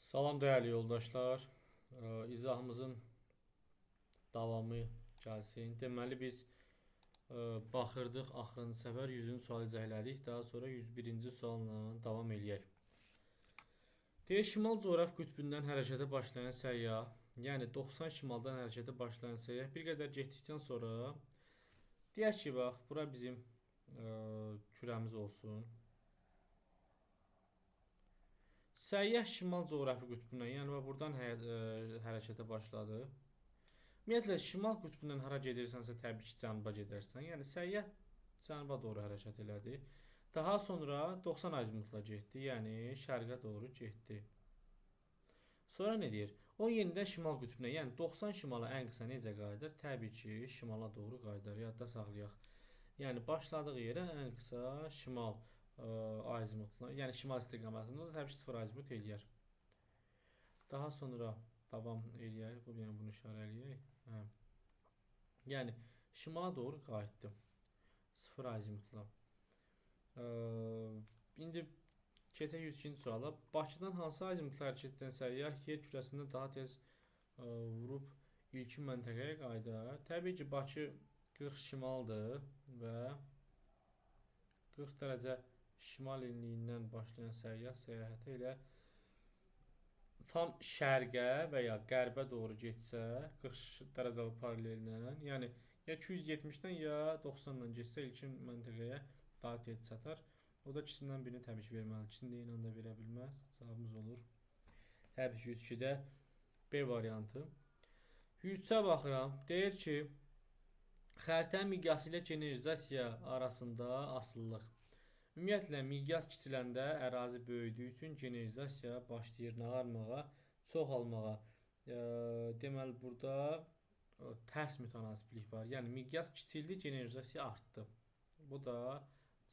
Salam değerli yoldaşlar. İzahımızın davamı gəlsin. Deməli biz baxırdıq axırıncı səfər 100-cü sualı izahlədik. Daha sonra 101-ci sualla davam eləyək. Deyir, şimal coğraf qütbündən hərəkətə başlayan səyyah, yəni 90 şimaldan hərəkətə başlayan səyyah bir qədər getdikdən sonra deyək ki, bax, bura bizim kürəmiz olsun. Səyyah şimal coğrafi qütbündən, yəni buradan hərəkətə başladı. Ümumiyyətlə, şimal qütbündən hara gedirsənsə, təbii ki, cənuba gedərsən. Yəni, səyyah cənuba doğru hərəkət elədi. Daha sonra 90 azimutla getdi, yəni şərqə doğru getdi. Sonra nə deyir? O yenidən şimal qütbünə, yəni 90 şimala ən qısa necə qayıdır? Təbii ki, şimala doğru qayıdır. Yadda saxlayaq. Yəni, başladığı yerə ən qısa şimal azimutla, yəni şimal istiqamətində təbii ki, 0 azimut eləyər. Daha sonra davam eləyək, yəni bunu işarə eləyək. Hə. Yəni şimala doğru qayıtdım. 0 azimutla. İndi keçək 102-ci suala. Bakıdan hansı azimutla hərəkət edən səyyah yer kürəsində daha tez vurub ilkin məntəqəyə qayıdar? Təbii ki, Bakı 40 şimaldır və 40 dərəcə şimal enliyindən başlayan səyyah səyahəti ilə tam şərqə və ya qərbə doğru getsə 40 dərəcə paralellə, yəni ya 270-dən ya 90-dan getsə ilkin məntəqəyə daha tez çatar. O da ikisindən birini təbii ki verməlidir. İkisini də eyni anda verə bilməz. Cavabımız olur. Təbii ki 102-də B variantı. 103-ə baxıram. Deyir ki, xəritənin miqyası ilə generalizasiya arasında asıllıq. Ümumiyyətlə, miqyas kiçiləndə ərazi böyüdüyü üçün generalizasiya başlayır nağarmağa, çoxalmağa. Deməli, burada tərs mütənasiblik var. Yəni, miqyas kiçildi, generalizasiya artdı. Bu da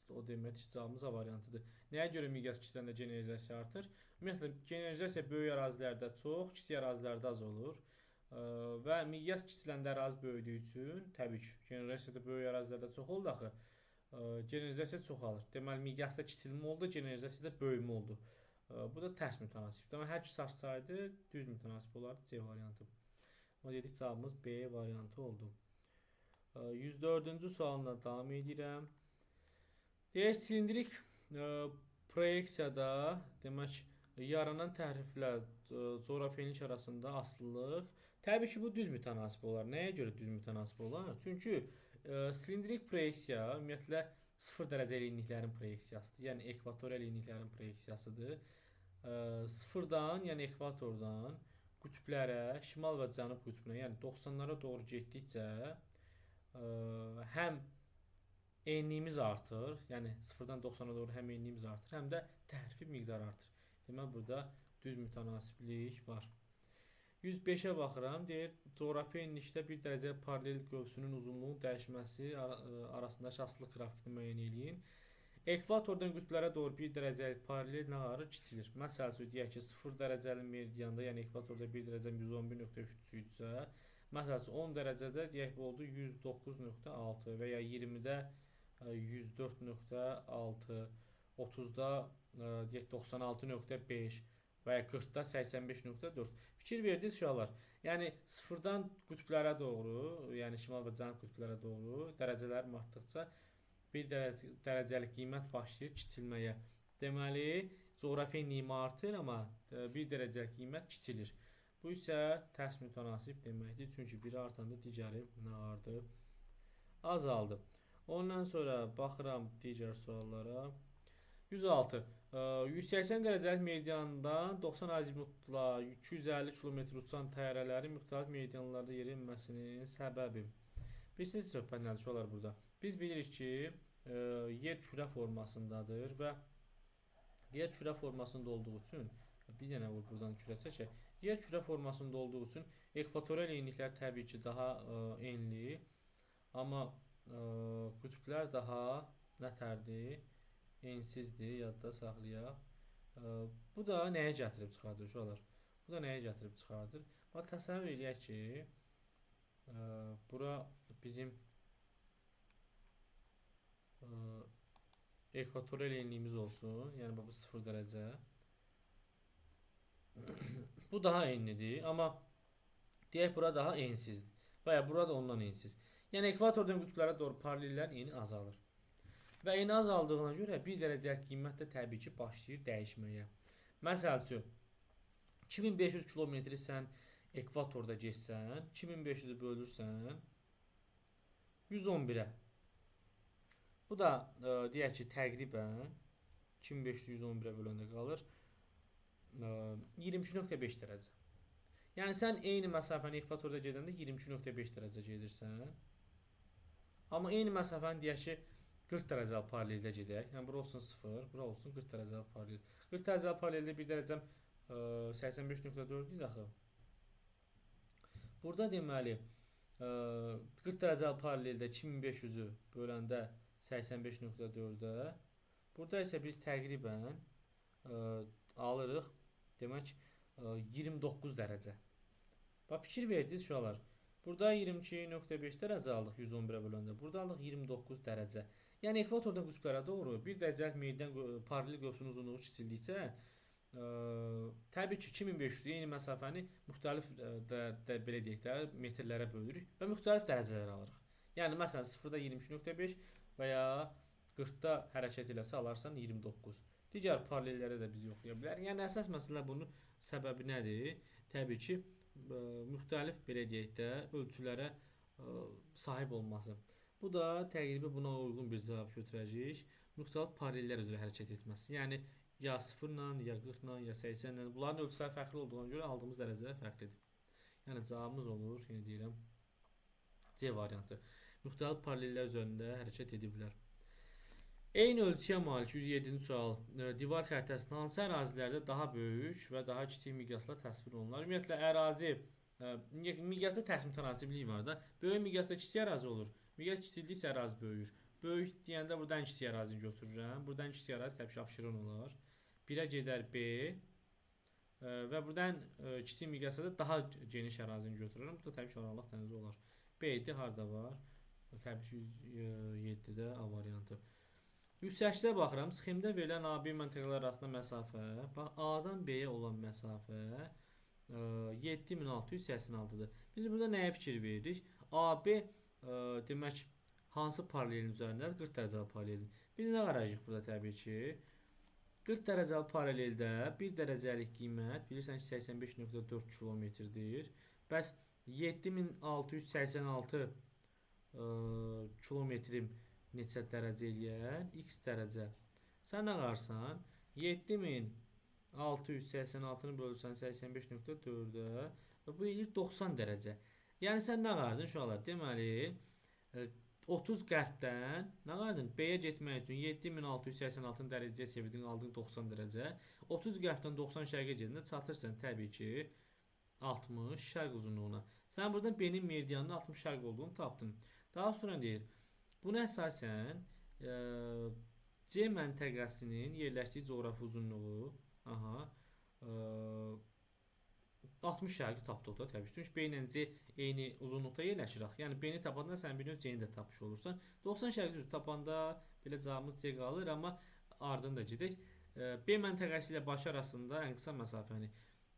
o demək cavabımız A variantıdır. Nəyə görə miqyas kiçiləndə generalizasiya artır? Ümumiyyətlə, generalizasiya böyük ərazilərdə çox, kiçik ərazilərdə az olur. Və miqyas kiçiləndə ərazi böyüdüyü üçün, təbii ki, generalizasiya da böyük ərazilərdə çox oldu axı. Generalizasiya çoxalır. Deməli, miqyasda kiçilmə oldu, generalizasiyada böyümə oldu. Bu da tərs mütənasibdir. Amma hər ikisi açsaydı, düz mütənasib olardı C variantı. O dedik, cavabımız B variantı oldu. 104-cü sualına davam edirəm. Deyək, silindrik proyeksiyada, demək, yaranan təhriflər coğrafi enlik arasında asılılıq. Təbii ki, bu düz mütənasib olar. Nəyə görə düz mütənasib olar? Çünki silindrik proyeksiya ümumiyyətlə 0 dərəcəli enliklərin proyeksiyasıdır. Yəni ekvatorial enliklərin proyeksiyasıdır. 0-dan, yəni ekvatordan qütblərə, şimal və cənub qütbünə, yəni 90-lara doğru getdikcə həm enliyimiz artır, yəni 0-dan 90-a doğru həm enliyimiz artır, həm də təhrifi miqdarı artır. Deməli, burada düz mütənasiblik var. 105-ə baxıram. Deyir, coğrafi enlikdə bir dərəcə paralel qövsünün uzunluğunun dəyişməsi arasındakı asıllıq qrafikini müəyyən eləyin. Ekvatordan qütblərə doğru bir dərəcəlik paralel nağarı kiçilir. Məsəl üçün, deyək ki, 0 dərəcəli meridyanda, yəni ekvatorda 1 dərəcə 111.3 idisə, məsəl üçün 10 dərəcədə deyək bu oldu 109.6 və ya 20-də 104.6, 30-da deyək 96.5 və ya 40-da 85.4. Fikir verdiniz uşaqlar. Yəni 0-dan qütblərə doğru, yəni şimal və cənub qütblərə doğru dərəcələr artdıqca bir dərəcəlik qiymət başlayır kiçilməyə. Deməli, coğrafi enliyim artır, amma bir dərəcəlik qiymət kiçilir. Bu isə tərs mütənasib deməkdir. Çünki biri artanda digəri nağardı, azaldı. Ondan sonra baxıram digər suallara. 106. 180 dərəcəlik meridiandan 90 azimutla 250 km uçan təyyarələrin müxtəlif meridianlarda yerə enməsinin səbəbi. Bilirsiniz, söhbət nədir uşaqlar burada? Biz bilirik ki, yer kürə formasındadır və yer kürə formasında olduğu üçün, bir dənə buradan kürə çəkək. Yer kürə formasında olduğu üçün ekvatorial enliklər təbii ki daha enli, amma qütblər daha nətərdir? Ensizdir, yadda saxlayaq. Bu da nəyə gətirib çıxardır uşaqlar? Bu da nəyə gətirib çıxardır? Bax, təsəvvür eləyək ki, bura bizim ekvatorial enliyimiz olsun. Yəni bu 0 dərəcə. Bu daha enlidir, amma deyək bura daha ensizdir. Və ya burada ondan ensiz. Yəni ekvatordan qütblərə doğru paralellərin eni azalır. Və eni azaldığına görə 1 dərəcəlik qiymət də təbii ki başlayır dəyişməyə. Məsəl üçün 2500 kilometri sən ekvatorda getsən, 2500-ü bölürsən 111-ə. Bu da deyək ki təqribən 2500 111-ə böləndə qalır 22.5 dərəcə. Yəni sən eyni məsafəni ekvatorda gedəndə 22.5 dərəcə gedirsən. Amma eyni məsafəni deyək ki 40 dərəcəlik paraleldə gedək. Yəni bura olsun 0, bura olsun 40 dərəcəlik paralel. 40 dərəcəlik paraleldə 1 dərəcəm 85.4 idi axı. Burada deməli 40 dərəcəlik paraleldə 2500-ü böləndə 85.4-ə. Burada isə biz təqribən alırıq demək 29 dərəcə. Bax fikir verdiniz uşaqlar. Burada 22.5 dərəcə aldıq 111-ə böləndə. Burada aldıq 29 dərəcə. Yəni ekvatordan qütblərə doğru 1 dərəcəlik meyldən paralel qövsünün uzunluğu kiçildikcə təbii ki 2500 eyni məsafəni müxtəlif belə deyək də metrlərə bölürük və müxtəlif dərəcələr alırıq. Yəni məsələn 0-da 23.5 və ya 40-da hərəkət eləsə alarsan 29. Digər paralellərə də biz yoxlaya bilərik. Yəni əsas məsələ bunun səbəbi nədir? Təbii ki müxtəlif belə deyək də ölçülərə sahib olması. Bu da təqribən buna uyğun bir cavab götürəcək. Müxtəlif paralellər üzrə hərəkət etməsi. Yəni ya 0-la, ya 40-la, ya 80-la. Bunların ölçüləri fərqli olduğuna görə aldığımız dərəcələr fərqlidir. Yəni cavabımız olur, yenə deyirəm, C variantı. Müxtəlif paralellər üzərində hərəkət edə bilər. Eyni ölçüyə malik 107-ci sual. Divar xəritəsində hansı ərazilərdə daha böyük və daha kiçik miqyasla təsvir olunur? Ümumiyyətlə ərazi miqyasda təsvir tənasiblik var da. Böyük miqyasda kiçik ərazi olur. Miqyas kiçildikcə ərazi böyüyür. Böyük deyəndə buradan kiçik ərazini götürürəm. Buradan kiçik ərazi təbii ki abşeron olar. 1-ə gedər B və buradan kiçik miqyasda daha geniş ərazini götürürəm. Bu da təbii ki Aralıq dənizi olar. B-də harda var? Təbii ki 107-də A variantı. 108-də baxıram. Sxemdə verilən A-B məntəqələr arasında məsafə, bax A-dan B-yə olan məsafə 7686-dır. Biz burada nəyə fikir veririk? A-B demək hansı paralelin üzərindədir? 40 dərəcəli paralelin. Biz nə qarayacağıq burada təbii ki? 40 dərəcəli paraleldə 1 dərəcəlik qiymət bilirsən ki 85.4 kilometrdir. Bəs 7686 kilometrim neçə dərəcə eləyər? X dərəcə. Sən nə qarsan? 7686-nı bölürsən 85.4-ə və bu eləyir 90 dərəcə. Yəni sən nə qardın uşaqlar? Deməli 30 qərbdən nə qardın? B-yə getmək üçün 7686-nı dərəcəyə çevirdin, aldın 90 dərəcə. 30 qərbdən 90 şərqə gedəndə çatırsan təbii ki 60 şərq uzunluğuna. Sən buradan B-nin meridianının 60 şərq olduğunu tapdın. Daha sonra deyir buna əsasən C məntəqəsinin yerləşdiyi coğrafi uzunluğu 60 şərqi tapdıq da təbii ki. Çünki B ilə C eyni uzunluqda yerləşir. Yəni B-ni tapanda sən bir növ C-ni də tapmış olursan. 90 şərqi düz tapanda belə cavabımız C qalır, amma ardını da gedək. B məntəqəsi ilə Bakı arasında ən qısa məsafəni.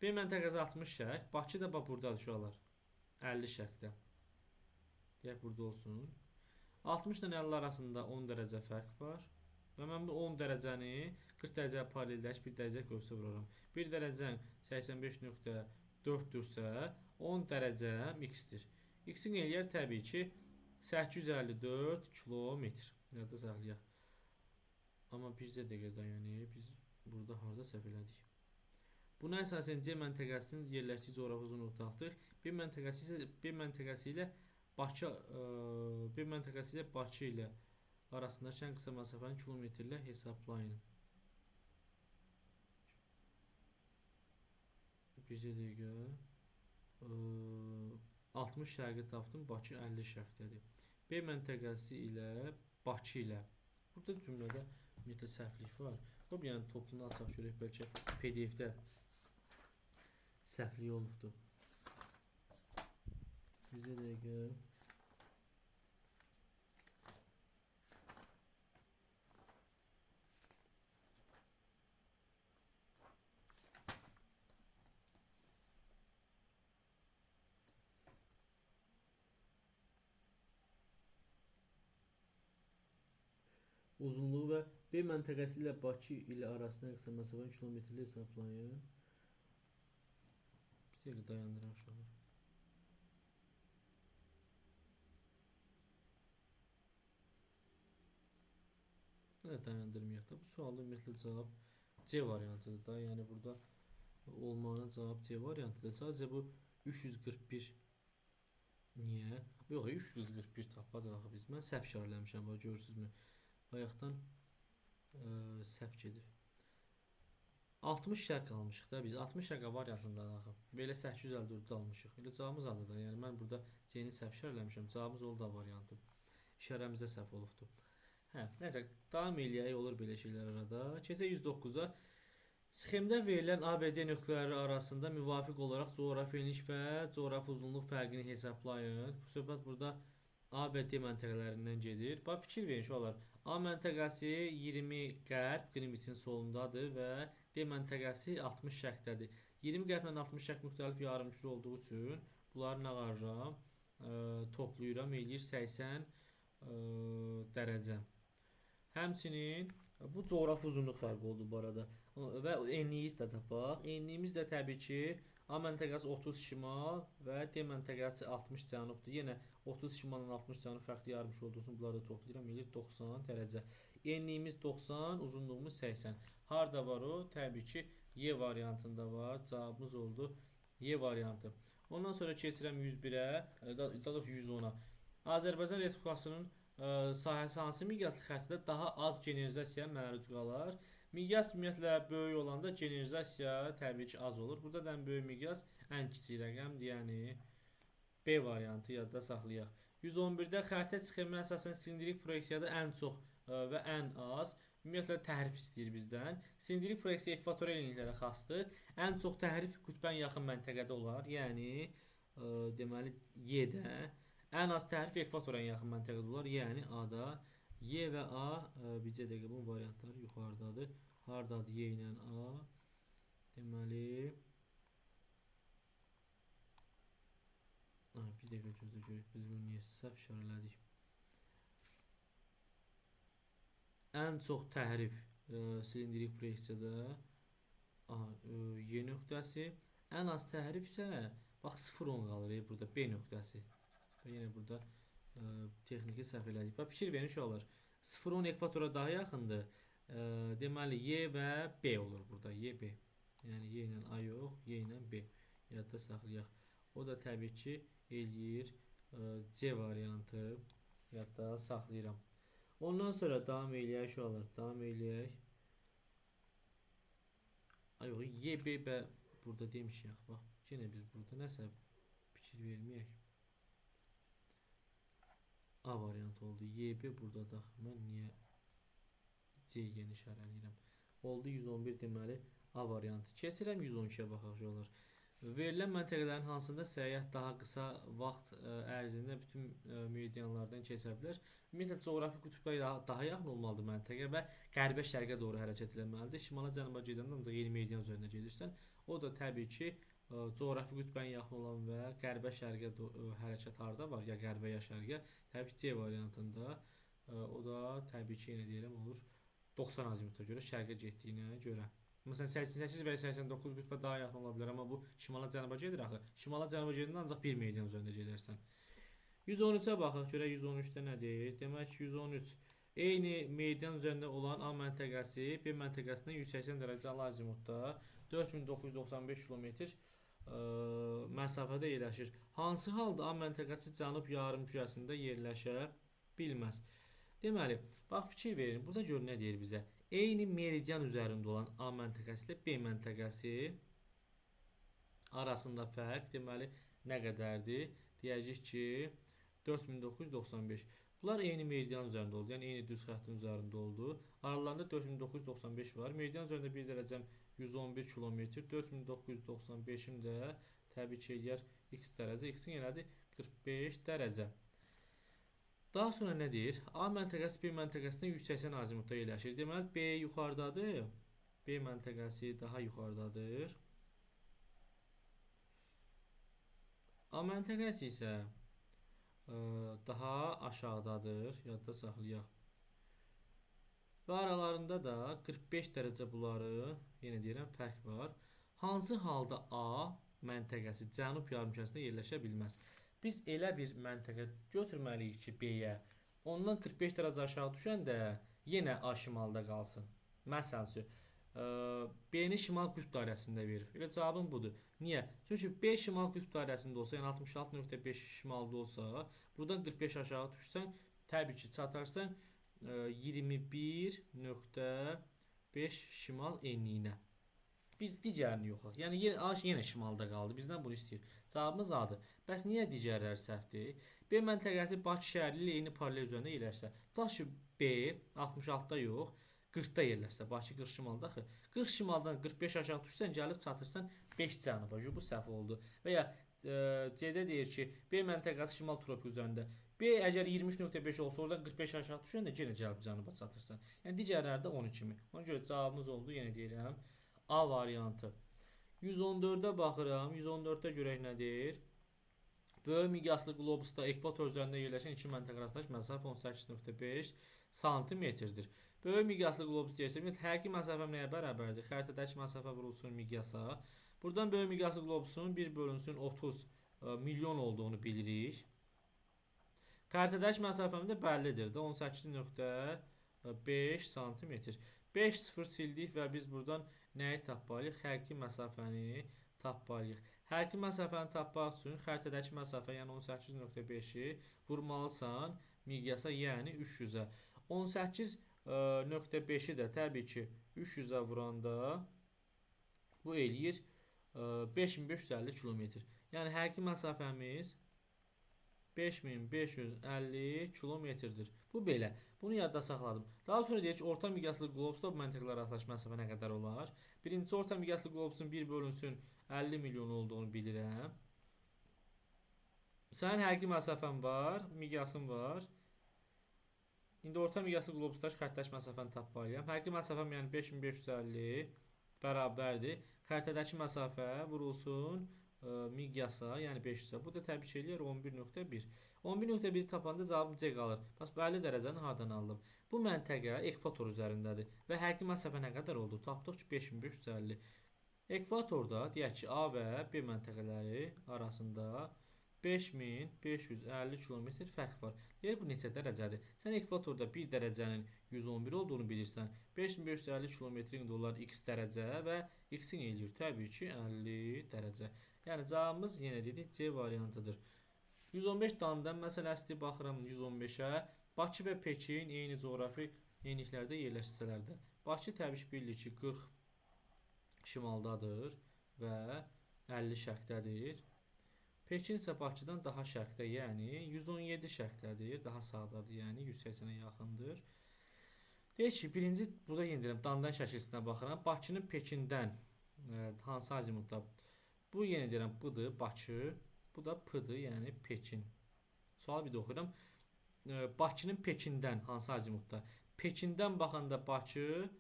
B məntəqəsi 60 şərq, Bakı da bax burdadır uşaqlar. 50 şərqdə. Deyək burada olsun. 60 ilə 50 arasında 10 dərəcə fərq var. Və mən bu 10 dərəcəni 40 dərəcə paralelləş 1 dərəcə qövsə vururam. 1 dərəcən 85.4-dürsə 10 dərəcəm x-dir. X-in eləyər təbii ki 854 kilometr. Yadda saxlayaq. Amma bizdə dəqiqə dayanıb. Biz burada harda səhv elədik. Buna əsasən C məntəqəsinin yerləşdiyi coğrafi uzunluğu tapdıq. B məntəqəsi ilə Bakı ilə arasındakı ən qısa məsafəni kilometrlə hesablayın. Bircə dəqiqə 60 şərqi tapdım, Bakı 50 şərqdədir. B məntəqəsi ilə Bakı ilə. Burada cümlədə ümumiyyətlə səhvlik var. Yəni toplunu açaq görək, bəlkə PDF-də səhvlik olubdur. Bircə dəqiqə. Uzunluğu və B məntəqəsi ilə Bakı ilə arasında qısa məsafəni kilometrlə hesablayın. Bir dəqiqə dayandırın aşağı. Nə dayandırmayaq da. Bu sualda ümumiyyətlə cavab C variantıdır da. Yəni burada olmanın cavab C variantıdır. Sadəcə bu 341 niyə? Yox, 341 tapadıq axı biz. Mən səhv işarələmişəm, bax görürsünüzmü? Bayaqdan səhv gedib. 60 şəq almışıq da biz. 60 şəqa variantında axı. Belə 854 almışıq. Elə cavabımız adı da. Yəni mən burada C-ni səhv işarələmişəm. Cavabımız oldu da variantı. İşarəmizdə səhv olubdu. Hə, nəsə, davam eləyək, olur belə şeylər arada. Keçək 109-a. Sxemdə verilən ABD nöqtələri arasında müvafiq olaraq coğrafi eniş və coğrafi uzunluq fərqini hesablayın. Bu söhbət burada ABD məntəqələrindən gedir. Bax, fikir verin uşaqlar. A məntəqəsi 20 qərb, Qrinviçin solundadır və D məntəqəsi 60 şərqdədir. 20 qərblə 60 şərq müxtəlif yarımkür olduğu üçün bunları nə qarıram? Toplayıram, eləyir 80 dərəcə. Həmçinin bu coğrafi uzunluq fərqi oldu bu arada. Və enliyi də tapaq. Enliyimiz də təbii ki A məntəqəsi 30 şimal və D məntəqəsi 60 cənubdur. Yenə 30 şimalın 60 cənub fərqli yarımçı olduğu üçün bunları da toplayıram, eləyir 90 dərəcə. Enliyimiz 90, uzunluğumuz 80. Harda var o? Təbii ki Y variantında var. Cavabımız oldu Y variantı. Ondan sonra keçirəm 101-ə, daha doğrusu 110-a. Azərbaycan Respublikasının sahəsi hansı miqyaslı xəritədə daha az generalizasiyaya məruz qalar? Miqyas ümumiyyətlə böyük olanda generalizasiya təbii ki az olur. Burada da ən böyük miqyas ən kiçik rəqəmdir, yəni B variantı yadda saxlayaq. 111-də xəritə sxeminə əsasən silindrik proyeksiyada ən çox və ən az ümumiyyətlə təhrif istəyir bizdən. Silindrik proyeksiya ekvatorial enliklərə xasdır. Ən çox təhrif qütbən yaxın məntəqədə olar. Yəni deməli Y-də. Ən az təhrif ekvatora yaxın məntəqədə olar. Yəni A-da. Y və A, bircə dəqiqə bunun variantları yuxarıdadır. Hardadır Y ilə A? Deməli bir dəqiqə gözlə görək. Biz bunu niyə səhv işarələdik? Ən çox təhrif silindrik proyeksiyada Y nöqtəsi. Ən az təhrif isə bax 0-10 qalır burada B nöqtəsi. Və yenə burada texniki səhv elədik. Bax, fikir verin uşaqlar. 0-10 ekvatora daha yaxındır. Deməli Y və B olur burada. Y, B. Yəni Y ilə A yox, Y ilə B. Yadda saxlayaq. O da təbii ki eləyir C variantı. Yadda saxlayıram. Ondan sonra davam eləyək uşaqlar. Davam eləyək. Ay yox, Y, B və burada demişik. Bax, yenə biz burada nəsə fikir verməyək. A variantı oldu. YB burada da. Mən niyə C yeni işarələyirəm? Oldu 111 deməli A variantı. Keçirəm 112-yə baxaq olar. Verilən məntəqələrin hansında səyyah daha qısa vaxt ərzində bütün meridianlardan keçə bilər? Ümumiyyətlə coğrafi qütblərə daha yaxın olmalıdır məntəqə və qərbə şərqə doğru hərəkət etməlidir. Şimala cənuba gedəndə ancaq yeni meridian üzərində gedirsən. O da təbii ki coğrafi qütbən yaxın olan və qərbə şərqə hərəkət harda var? Ya qərbə ya şərqə. Təbii ki C variantında. O da təbii ki yenə deyirəm olur 90 azimut'a görə şərqə getdiyinə görə. Məsələn 88 və 89 qütbə daha yaxın ola bilər, amma bu şimala cənuba gedir axı. Şimala cənuba gedəndə ancaq bir meridian üzərində gedərsən. 113-ə baxaq görək 113-də nədir? Demək 113 eyni meridian üzərində olan A məntəqəsi B məntəqəsindən 180 dərəcə azimutda 4995 km məsafədə yerləşir. Hansı halda A məntəqəsi cənub yarımkürəsində yerləşə bilməz? Deməli, bax fikir verin. Burada gör nə deyir bizə? Eyni meridian üzərində olan A məntəqəsi ilə B məntəqəsi arasında fərq deməli nə qədərdir? Deyəcək ki 4995. Bunlar eyni meridian üzərində oldu. Yəni eyni düz xəttin üzərində oldu. Aralarında 4995 var. Meridian üzərində 1 dərəcəm 111 km. 4995'im də təbii ki eləyər x dərəcə. X-in elədi 45 dərəcə. Daha sonra nə deyir? A məntəqəsi B məntəqəsindən 180 azimutda yerləşir. Deməli B yuxarıdadır. B məntəqəsi daha yuxarıdadır. A məntəqəsi isə daha aşağıdadır. Yadda saxlayaq. və aralarında da 45 dərəcə bunları, yenə deyirəm, fərq var. Hansı halda A məntəqəsi cənub yarımkərəsində yerləşə bilməz? Biz elə bir məntəqə götürməliyik ki, B-yə ondan 45 dərəcə aşağı düşəndə yenə A şimalda qalsın. Məsəl üçün, B-ni şimal qütb dairəsində verir. Elə cavabım budur. Niyə? Çünki B şimal qütb dairəsində olsa, yəni 66.5 şimalda olsa, buradan 45 aşağı düşsən, təbii ki, çatarsan 21.5 şimal enliyinə. Biz digərini yoxaq. Yəni A yenə şimalda qaldı. Bizdən bunu istəyir. Cavabımız A-dır. Bəs niyə digərləri səhvdir? B məntəqəsi Bakı şəhəri ilə eyni paralel üzərində yerləşsə. Tutaq ki, B 66-da yox, 40-da yerləşsə. Bakı 40 şimalda axı. 40 şimaldan 45 aşağı düşsən, gəlib çatırsan 5 cənuba. Bu səhv oldu. Və ya C-də deyir ki, B məntəqəsi şimal tropik üzərində. B əgər 23.5 olsa, oradan 45 aşağı düşəndə yenə gəlib cənuba çatırsan. Yəni digərləri də onun kimi. Ona görə cavabımız oldu, yenə deyirəm, A variantı. 114-də baxıram. 114-də görək nədir? Böyük miqyaslı qlobusda ekvator üzərində yerləşən iki məntəqə arasındakı məsafə 18.5 santimetrdir. Böyük miqyaslı qlobus deyirsə, həqiqi məsafə nəyə bərabərdir? Xəritədəki məsafə vurulsun miqyasa. Buradan böyük miqyaslı qlobusun 1 bölünsün 30 milyon olduğunu bilirik. Xəritədəki məsafəmiz də bəllidir də 18.5 santimetr. 5 0 sildik və biz buradan nəyi tapmalıyıq? Həqiqi məsafəni tapmalıyıq. Həqiqi məsafəni tapmaq üçün xəritədəki məsafə, yəni 18.5-i vurmalısan miqyasa, yəni 300-ə. 18.5-i də təbii ki 300-ə vuranda bu eləyir 5550 kilometr. Yəni həqiqi məsafəmiz 5550 kilometrdir. Bu belə. Bunu yadda saxladım. Daha sonra deyək ki, orta miqyaslı qlobusda bu məntəqələr arasındakı məsafə nə qədər olar? Birincisi, orta miqyaslı qlobusun 1 bölünsün 50 milyon olduğunu bilirəm. Sənin həqiqi məsafən var, miqyasın var. İndi orta miqyaslı qlobusdakı xəttəki məsafəni tapmalıyam. Həqiqi məsafəm, yəni 5550 bərabərdir. Xəritədəki məsafə vurulsun miqyasa, yəni 500-ə. Bu da təbii ki eləyir 11.1. 11.1 tapanda cavabım C qalır. Bəs 50 dərəcəni hardan aldım? Bu məntəqə ekvator üzərindədir və həqiqi məsafə nə qədər oldu? Tapdıq ki 5550. Ekvatorda deyək ki A və B məntəqələri arasında 5550 kilometr fərq var. Deyək bu neçə dərəcədir? Sən ekvatorda 1 dərəcənin 111 olduğunu bilirsən. 5550 kilometrin dolar x dərəcə və x-in eləyir təbii ki 50 dərəcə. Yəni cavabımız yenə dedik C variantıdır. 115 Dandan məsələsidir. Baxıram 115-ə. Bakı və Pekin eyni coğrafi eyniliklərdə yerləşsələr də. Bakı təbii ki bilir ki 40 şimaldadır və 50 şərqdədir. Pekin isə Bakıdan daha şərqdə, yəni 117 şərqdədir. Daha sağdadır, yəni 180-ə yaxındır. Deyək ki, birinci burada yenə deyirəm, Dandan şəkilsinə baxıram. Bakının Pekindən hansı azimutda? Bu yenə deyirəm, budur Bakı. Bu da P-dır, yəni Pekin. Sual bir də oxuyuram. Bakının Pekindən hansı azimutda? Pekindən baxanda Bakı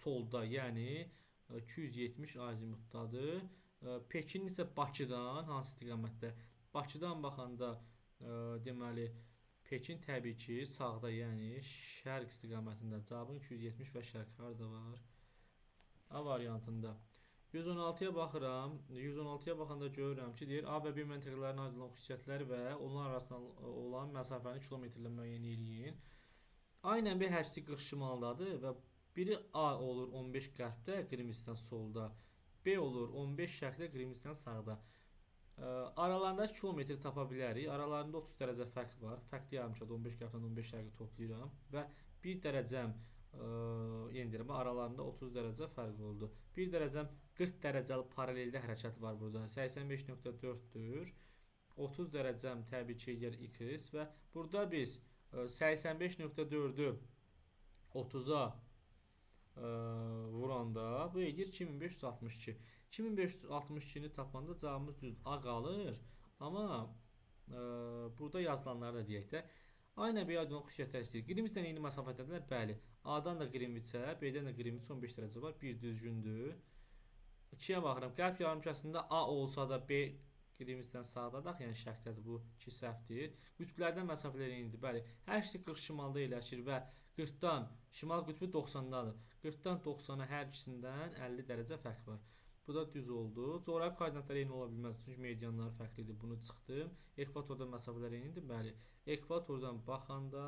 solda, yəni 270 azimutdadır. Pekin isə Bakıdan hansı istiqamətdə? Bakıdan baxanda deməli Pekin təbii ki sağda, yəni şərq istiqamətində. Cavabın 270 və şərq harda var? A variantında. 116-ya baxıram. 116-ya baxanda görürəm ki, deyir A və B məntəqələrin ayrılan xüsusiyyətləri və onlar arasında olan məsafəni kilometrlə müəyyən eləyin. A ilə B hər ikisi 40 şimaldadır və biri A olur 15 qərbdə, qrimizdən solda. B olur 15 şərqdə, qrimizdən sağda. Aralarındakı kilometri tapa bilərik. Aralarında 30 dərəcə fərq var. Fərqli yarımçada 15 qərbdən 15 şərqi toplayıram və 1 dərəcəm yenə deyirəm, aralarında 30 dərəcə fərq oldu. 1 dərəcəm 40 dərəcəli paraleldə hərəkət var burada. 85.4-dür. 30 dərəcəm təbii ki yer x və burada biz 85.4-ü 30-a vuranda bu edir 2562. 2562-ni tapanda cavabımız düzdür. A qalır. Amma burada yazılanları da deyək də. Aynı B aydınlıq xüsusiyyətlər istəyir. Qrimvicdən eyni məsafədədirlər. Bəli. A-dan da Qrimvicə, B-dən də Qrimvic 15 dərəcə var. Bir düzgündür. 2-yə baxıram. Qərb yarımkəsində A olsa da B Qrimvicdən sağdadır. Yəni şərqdədir. Bu 2 səhvdir. Qütblərdən məsafələr eynidir. Bəli. Hər ikisi 40 şimalda yerləşir və 40-dan şimal qütbü 90-dadır. 40-dan 90-a hər ikisindən 50 dərəcə fərq var. Bu da düz oldu. Coğrafi koordinatlar eyni ola bilməz. Çünki meridianlar fərqlidir. Bunu çıxdım. Ekvatordan məsafələr eynidir. Bəli. Ekvatordan baxanda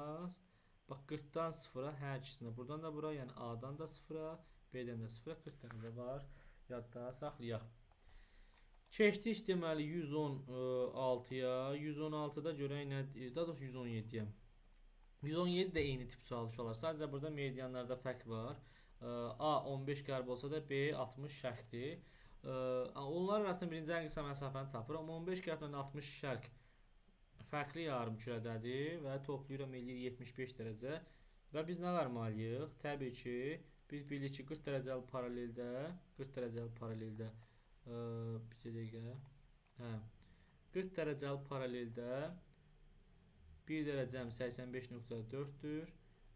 bax 40-dan 0-a hər ikisinə. Buradan da bura, yəni A-dan da 0-a, B-dən də 0-a 40 dərəcə var. Yadda saxlayaq. Keçdik deməli 116-ya. 116-da görək nə, daha doğrusu 117-yə. 117 də eyni tip sual uşaqlar. Sadəcə burada meridianlarda fərq var. A 15 qərb olsa da B 60 şərqdir. Onlar arasında birinci ən qısa məsafəni tapır. Amma 15 qərblə 60 şərq fərqli yarımkürədədir və toplayıram eləyir 75 dərəcə. Və biz nə varmalıyıq? Təbii ki, biz bilirik ki 40 dərəcəli paraleldə, 40 dərəcəli paraleldə bir dəqiqə. 40 dərəcəli paraleldə 1 dərəcəm 85.4-dür.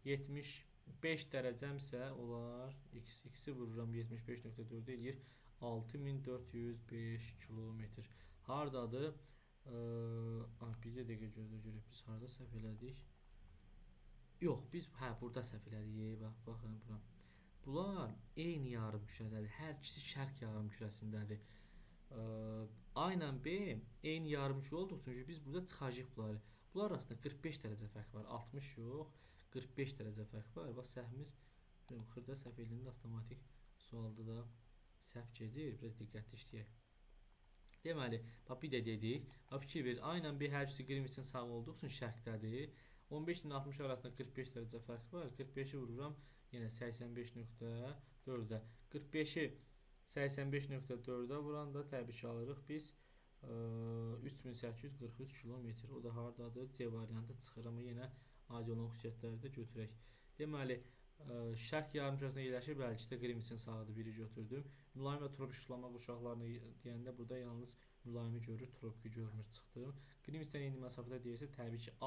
75 dərəcəmsə olar x-i vururam 75.4 eləyir 6405 kilometr. Hardadır? Bizə dəqiqə gözlə görək biz harda səhv elədik. Yox, biz burada səhv elədik. Baxın bura. Bunlar eyni yarımkürədədir. Hər ikisi şərq yarımkürəsindədir. A ilə B eyni yarımkürə olduğu üçün biz burada çıxacağıq bunları. Bunlar arasında 45 dərəcə fərq var. 60 yox, 45 dərəcə fərq var. Bax səhvimiz xırda səhv eləyəndə avtomatik sualda da səhv gedir. Biraz diqqətli işləyək. Deməli, bax bir də dedik. Bax fikir ver. A ilə B hər ikisi Qrimviçin sağ olduğu üçün şərqdədir. 15 ilə 60 arasında 45 dərəcə fərq var. 45-i vururam yenə 85.4-də. 45-i 85.4-də vuranda təbii ki alırıq biz 3843 kilometr. O da hardadır? C variantı çıxır. Amma yenə adi olan xüsusiyyətləri də götürək. Deməli, şərq yarımkürəsində yerləşir. Bəli, ikisi də Qrimviçin sağıdır. Biri götürdüm. Mülayim və tropik işıqlanma qurşaqlarını deyəndə burada yalnız mülayimi görür, tropiki görmür çıxdım. Qrimviçdən eyni məsafədə deyirsə, təbii ki A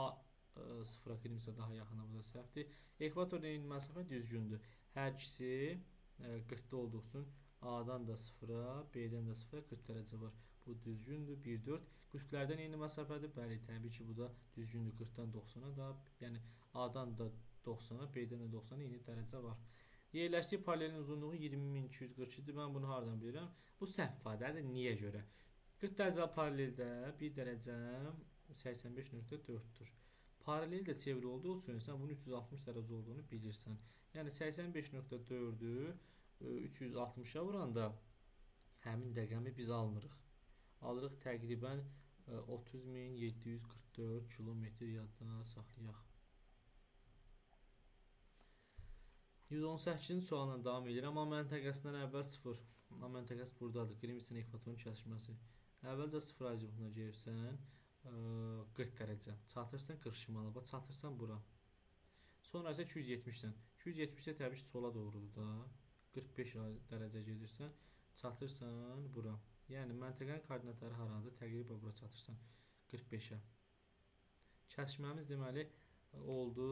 sıfıra Qrimviçə daha yaxına, bu da səhvdir. Ekvatorda eyni məsafə düzgündür. Hər ikisi 40-da olduğu üçün A-dan da sıfıra, B-dən də sıfıra 40 dərəcə var. Bu düzgündür. 1-4. Qütblərdən eyni məsafədir. Bəli, təbii ki, bu da düzgündür. 40-dan 90-a da, yəni A-dan da 90-a, B-dən də 90-a eyni dərəcə var. Yerləşdiyi paralelin uzunluğu 20242-dir. Mən bunu hardan bilirəm? Bu səhv ifadədir. Niyə görə? 40 dərəcəli paraleldə 1 dərəcəm 85.4-dür. Paralel də çeviri olduğu üçün sən bunun 360 dərəcə olduğunu bilirsən. Yəni 85.4-ü 360-a vuranda həmin rəqəmi biz almırıq. Alırıq təqribən 30.744 kilometr, yadda saxlayaq. 118-ci sualla davam edirəm. A məntəqəsindən əvvəl 0. A məntəqəsi buradadır. Qrimviçin ekvatorun kəsişməsi. Əvvəlcə 0 azimutuna gəlsən 40 dərəcə. Çatırsan 40 şimala. Bax çatırsan bura. Sonra isə 270-dən. 270-də təbii ki sola doğrudur da. 45 dərəcə gedirsən. Çatırsan bura. Yəni məntəqənin koordinatları haradır? Təqribən bura çatırsan 45-ə. Kəsişməmiz deməli oldu.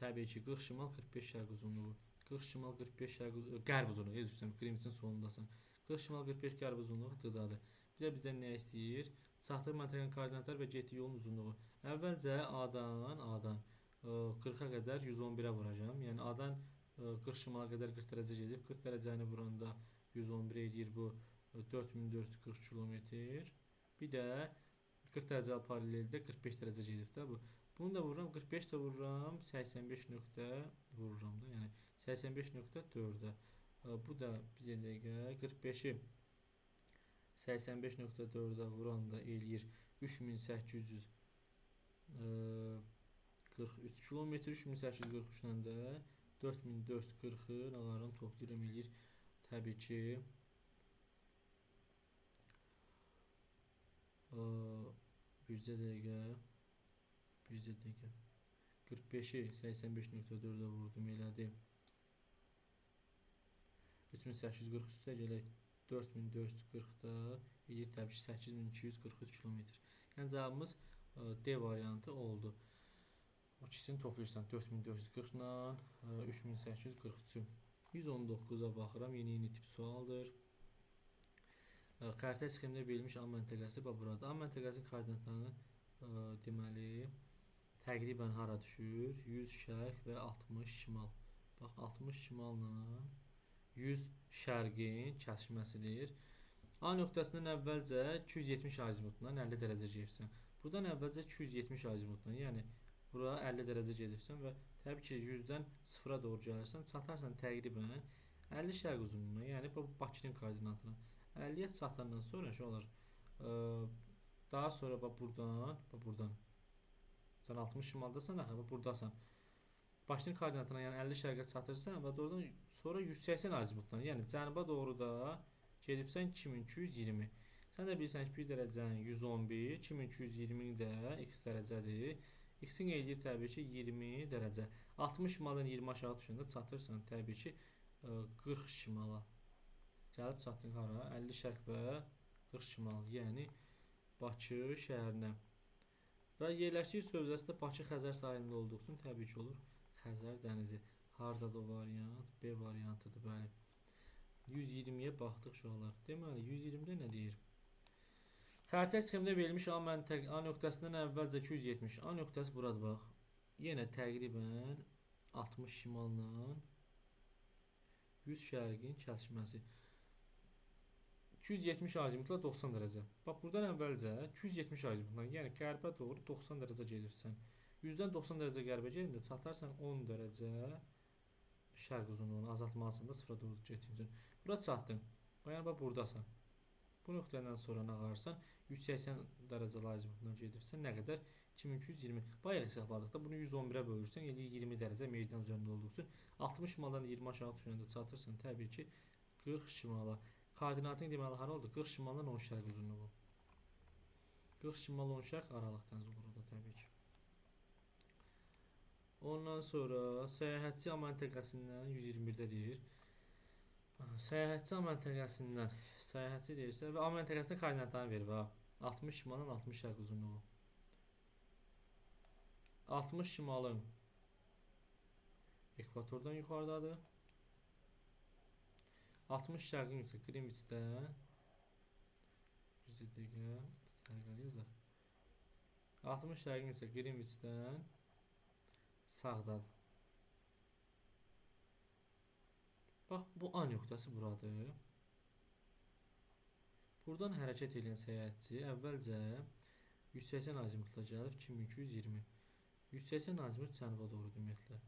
Təbii ki 40 şimal 45 şərq uzunluğu. 40 şimal 45 şərq qərb uzunluğu. Üzrsən Qrimviçin solundasan. 40 şimal 45 qərb uzunluğu D-dadır. Bir də bizdən nə istəyir? Çatdıq məntəqənin koordinatları və getdiyi yolun uzunluğu. Əvvəlcə A-dan 40-a qədər 111-ə vuracağam. Yəni A-dan 40 şimala qədər 40 dərəcə gedib. 40 dərəcəni vuranda 111 edir bu 4440 kilometr. Bir də 40 dərəcəli paraleldə 45 dərəcə gedib də bu. Bunu da vururam, 45 də vururam, 85 nöqtə vururam da. Yəni 85.4-də. Bu da bizə dəqiqə 45-i 85.4-də vuranda eləyir 3843 kilometr. 3843-dən də 4440-ı nəlarını toplayıram eləyir. Təbii ki bircə dəqiqə 45-i 85.4-də vurdum elədi. 3843 üstə gələk 4440-da eləyir təbii ki 8243 kilometr. Yəni cavabımız D variantı oldu. O ikisini toplayırsan 4440 ilə 3843. 119-a baxıram. Yeni tip sualdır. Xəritə sxemində verilmiş A məntəqəsi burada. A məntəqəsinin koordinatlarını deməli təqribən hara düşür? 100 şərq və 60 şimal. Bax 60 şimalla 100 şərqin kəsişməsidir. A nöqtəsindən əvvəlcə 270 azimutdan 50 dərəcə gedibsən. Buradan əvvəlcə 270 azimutdan, yəni bura 50 dərəcə gedibsən və təbii ki 100-dən 0-a doğru gəlirsən, çatarsan təqribən 50 şərq uzunluğuna, yəni bu Bakının koordinatına. 50-yə çatandan sonra şey olur. Daha sonra bax buradan. Sən 60 şimaldasan, axı burdasan. Bakının koordinatına, yəni 50 şərqə çatırsan və oradan sonra 180 azimutdan, yəni cənuba doğru da gedibsən 2220. Sən də bilirsən ki 1 dərəcənin 111, 2220-nin də x dərəcədir. X-in eləyir təbii ki 20 dərəcə. 60 şimaldan 20 aşağı düşəndə çatırsan təbii ki 40 şimala. Gəlib çatdın hara? 50 şərq və 40 şimal, yəni Bakı şəhərinə. Və yerləşik sövzəsi də Bakı Xəzər sahilində olduğu üçün təbii ki olur Xəzər dənizi. Hardadır o variant? B variantıdır, bəli. 120-yə baxdıq uşaqlar. Deməli 120-də nə deyir? Xəritə sxemində verilmiş A nöqtəsindən əvvəlcə 270. A nöqtəsi buradır bax. Yenə təqribən 60 şimalla 100 şərqin kəsişməsi. 270 azimutla 90 dərəcə. Bax buradan əvvəlcə 270 azimutla, yəni qərbə doğru 90 dərəcə gedirsən. 100-dən 90 dərəcə qərbə gedəndə çatarsan 10 dərəcə şərq uzunluğunu azaltmalısın da 0-a doğru getdiyin üçün. Bura çatdın. Yəni bax burdasan. Bu nöqtədən sonra nə qarsan 180 dərəcə azimutla gedirsən, nə qədər? 2220. Bayaq hesabladıqda bunu 111-ə bölürsən, yəni 20 dərəcə meydan üzərində olduğu üçün 60 şimaldan 20 aşağı düşəndə çatırsan təbii ki 40 şimala. Koordinatın deməli hara oldu? 40 şimaldan 10 şərq uzunluğu. 40 şimal 10 şərq aralıqdan olur orada təbii ki. Ondan sonra səyahətçi A məntəqəsindən 121-də deyir. Səyahətçi A məntəqəsindən səyahətçi deyirsə və A məntəqəsində koordinatlarını verir və 60 şimaldan 60 şərq uzunluğu. 60 şimalın ekvatordan yuxarıdadır. 60 şərqin isə Qrinviçdən bizə dəqiqə sərqəli yazaq. 60 şərqin isə Qrinviçdən sağdadır. Bax bu A nöqtəsi buradır. Buradan hərəkət edən səyahətçi əvvəlcə 180 azimutla gəlib 2220. 180 azimut cənuba doğru ümumiyyətlə.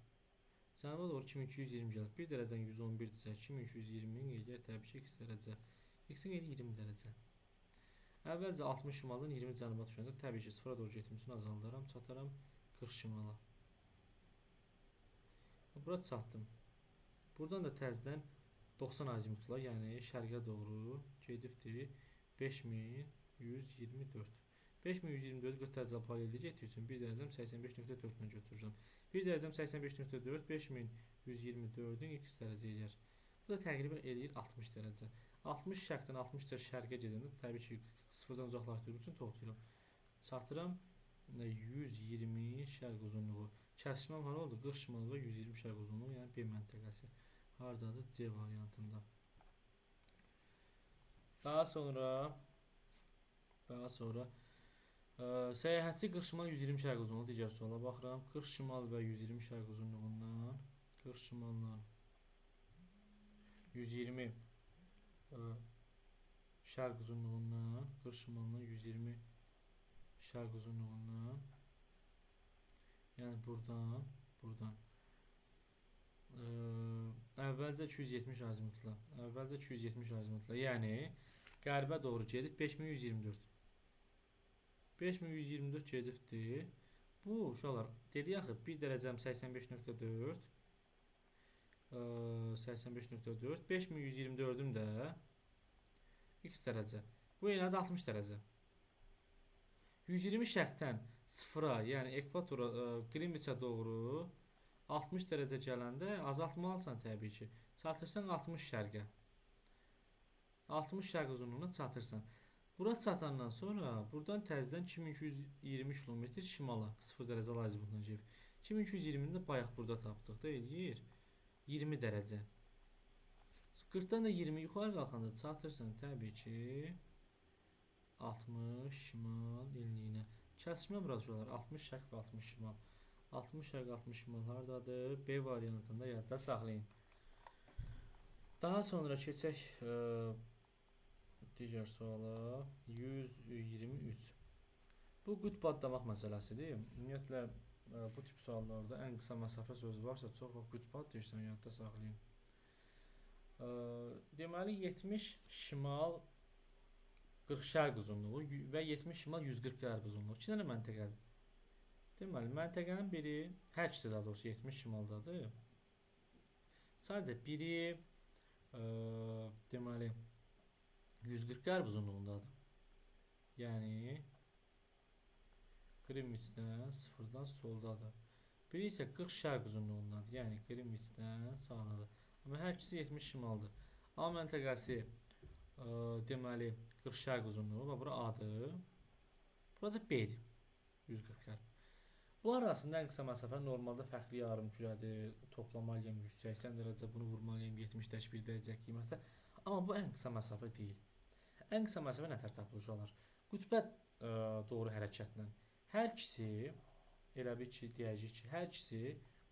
Cənuba doğru 2220 gəlib. 1 dərəcədən 111-dirsə 2220-nin eləyər təbii ki x dərəcə. X-in eləyir 20 dərəcə. Əvvəlcə 60 şimaldan 20 cənuba düşəndə təbii ki 0-a doğru getdiyim üçün azaldaram, çataram 40 şimala. Bura çatdım. Buradan da təzədən 90 azimutla, yəni şərqə doğru gedibdir 5124. 5124 40 dərəcə paraleldə getdiyi üçün 1 dərəcəm 85.4-lə götürürəm. 1 dərəcəm 85.4 5124-ün x dərəcə eləyər. Bu da təqribən eləyir 60 dərəcə. 60 şərqdən 60 dərəcə şərqə gedəndə təbii ki 0-dan uzaqlaşdırdığım üçün toplayıram. Çatıram 120 şərq uzunluğu. Kəsişməm hara oldu? 40 şimal və 120 şərq uzunluğu, yəni B məntəqəsi. Hardadır? C variantında. Daha sonra səyahətçi 40 şimal 120 şərq uzunluğu digər suala baxıram. 40 şimal və 120 şərq uzunluğundan 40 şimalla 120 şərq uzunluğundan 40 şimalla 120 şərq uzunluğundan, yəni buradan əvvəlcə 270 azimutla, yəni qərbə doğru gedib 5124. 5124 gedibdir. Bu uşaqlar dedik axı 1 dərəcəm 85.4 85.4 5124-üm də x dərəcə. Bu elədi 60 dərəcə. 120 şərqdən 0-a, yəni ekvatora, Qrinviçə doğru 60 dərəcə gələndə azaltmalısan təbii ki. Çatırsan 60 şərqə. 60 şərq uzunluğuna çatırsan. Bura çatandan sonra buradan təzədən 2220 km şimala 0 dərəcə azimutla gedib. 2220-ni də bayaq burada tapdıq da eləyir 20 dərəcə. 40-dan da 20 yuxarı qalxanda çatırsan təbii ki 60 şimal enliyinə. Kəsişmə buralar 60 şərq və 60 şimal. 60 şərq 60 şimal hardadır? B variantında yadda saxlayın. Daha sonra keçək digər suala. 123. Bu qütb adlamaq məsələsidir. Ümumiyyətlə bu tip suallarda ən qısa məsafə sözü varsa çox vaxt qütb deyirsən, yadda saxlayın. Deməli 70 şimal 40 şərq uzunluğu və 70 şimal 140 qərb uzunluğu. 2 dənə məntəqədir. Deməli məntəqənin biri, hər ikisi daha doğrusu 70 şimaldadır. Sadəcə biri deməli 140 qərb uzunluğundadır. Yəni Qrimviçdən sıfırdan soldadır. Biri isə 40 şərq uzunluğundadır. Yəni Qrimviçdən sağdadır. Amma hər ikisi 70 şimaldır. A məntəqəsi deməli 40 şərq uzunluğu və bura A-dır. Burada B-dir. 140 qərb. Bunlar arasında ən qısa məsafə normalda fərqli yarımkürədir. Toplamalıyım 180 dərəcə, bunu vurmalıyım 70-1 dərəcə qiymətə. Amma bu ən qısa məsafə deyil. Ən qısa məsafə nətər tapılır uşaqlar? Qütbə doğru hərəkətlə. Hər ikisi, elə bir ki, deyəcək ki, hər ikisi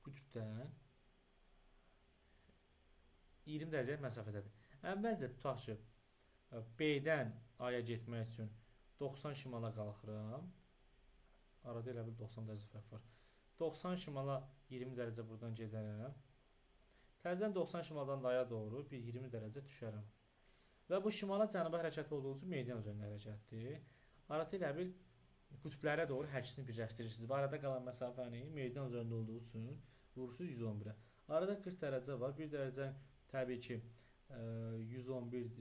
qütbdən 20 dərəcə məsafədədir. Əvvəlcə tutaq ki, B-dən A-ya getmək üçün 90 şimala qalxıram. Arada elə bil 90 dərəcə fərq var. 90 şimala 20 dərəcə buradan gedərəm. Təzədən 90 şimaldan da A-ya doğru bir 20 dərəcə düşərəm. Və bu şimala cənuba hərəkət olduğu üçün meridian üzərində hərəkətdir. Arada elə bil qütblərə doğru hər ikisini birləşdirirsiniz. Və arada qalan məsafəni meridian üzərində olduğu üçün vurursunuz 111-ə. Arada 40 dərəcə var. 1 dərəcə təbii ki 111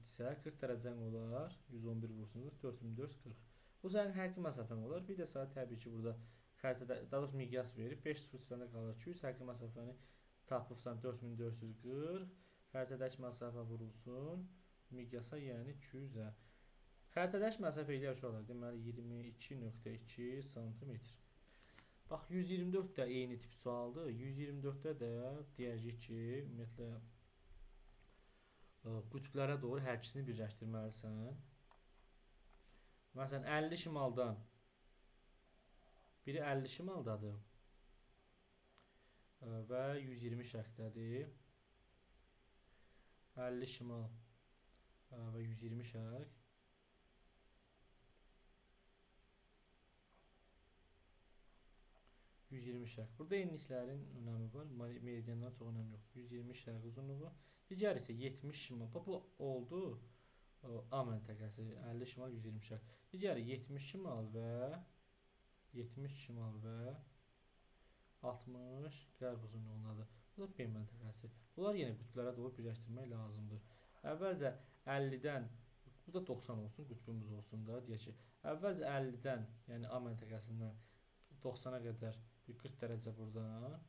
isə 40 dərəcən olar. 111 vursunuz 4440. Bu sənin həqiqi məsafən olar. Bir də saat təbii ki burada xəritədə daha doğrusu miqyas verir. 5 sıfırdan qalır 200. Həqiqi məsafəni tapıbsan 4440. Xəritədəki məsafə vurulsun miqyasa, yəni 200-ə. Xəritədəki məsafə ilə uşaqlar deməli 22.2 sm. Bax 124 də eyni tip sualdır. 124-də də deyəcək ki, ümumiyyətlə qütblərə doğru hər ikisini birləşdirməlisən. Məsələn 50 şimaldan biri 50 şimaldadır və 120 şərqdədir. 50 şimal və 120 şərq. Burada enliklərin önəmi var. Meridiandan çox önəmi yoxdur. 120 şərq uzunluğu. Digər isə 70 şimal. Bu oldu A məntəqəsi. 50 şimal 120 şərq. Digəri 70 şimal və 60 qərb uzunluğundadır. Bu da B məntəqəsi. Bunlar yenə qütblərə doğru birləşdirmək lazımdır. Əvvəlcə 50-dən, bu da 90 olsun, qütbümüz olsun da, deyək ki, əvvəlcə 50-dən, yəni A məntəqəsindən 90-a qədər 40 dərəcə buradan,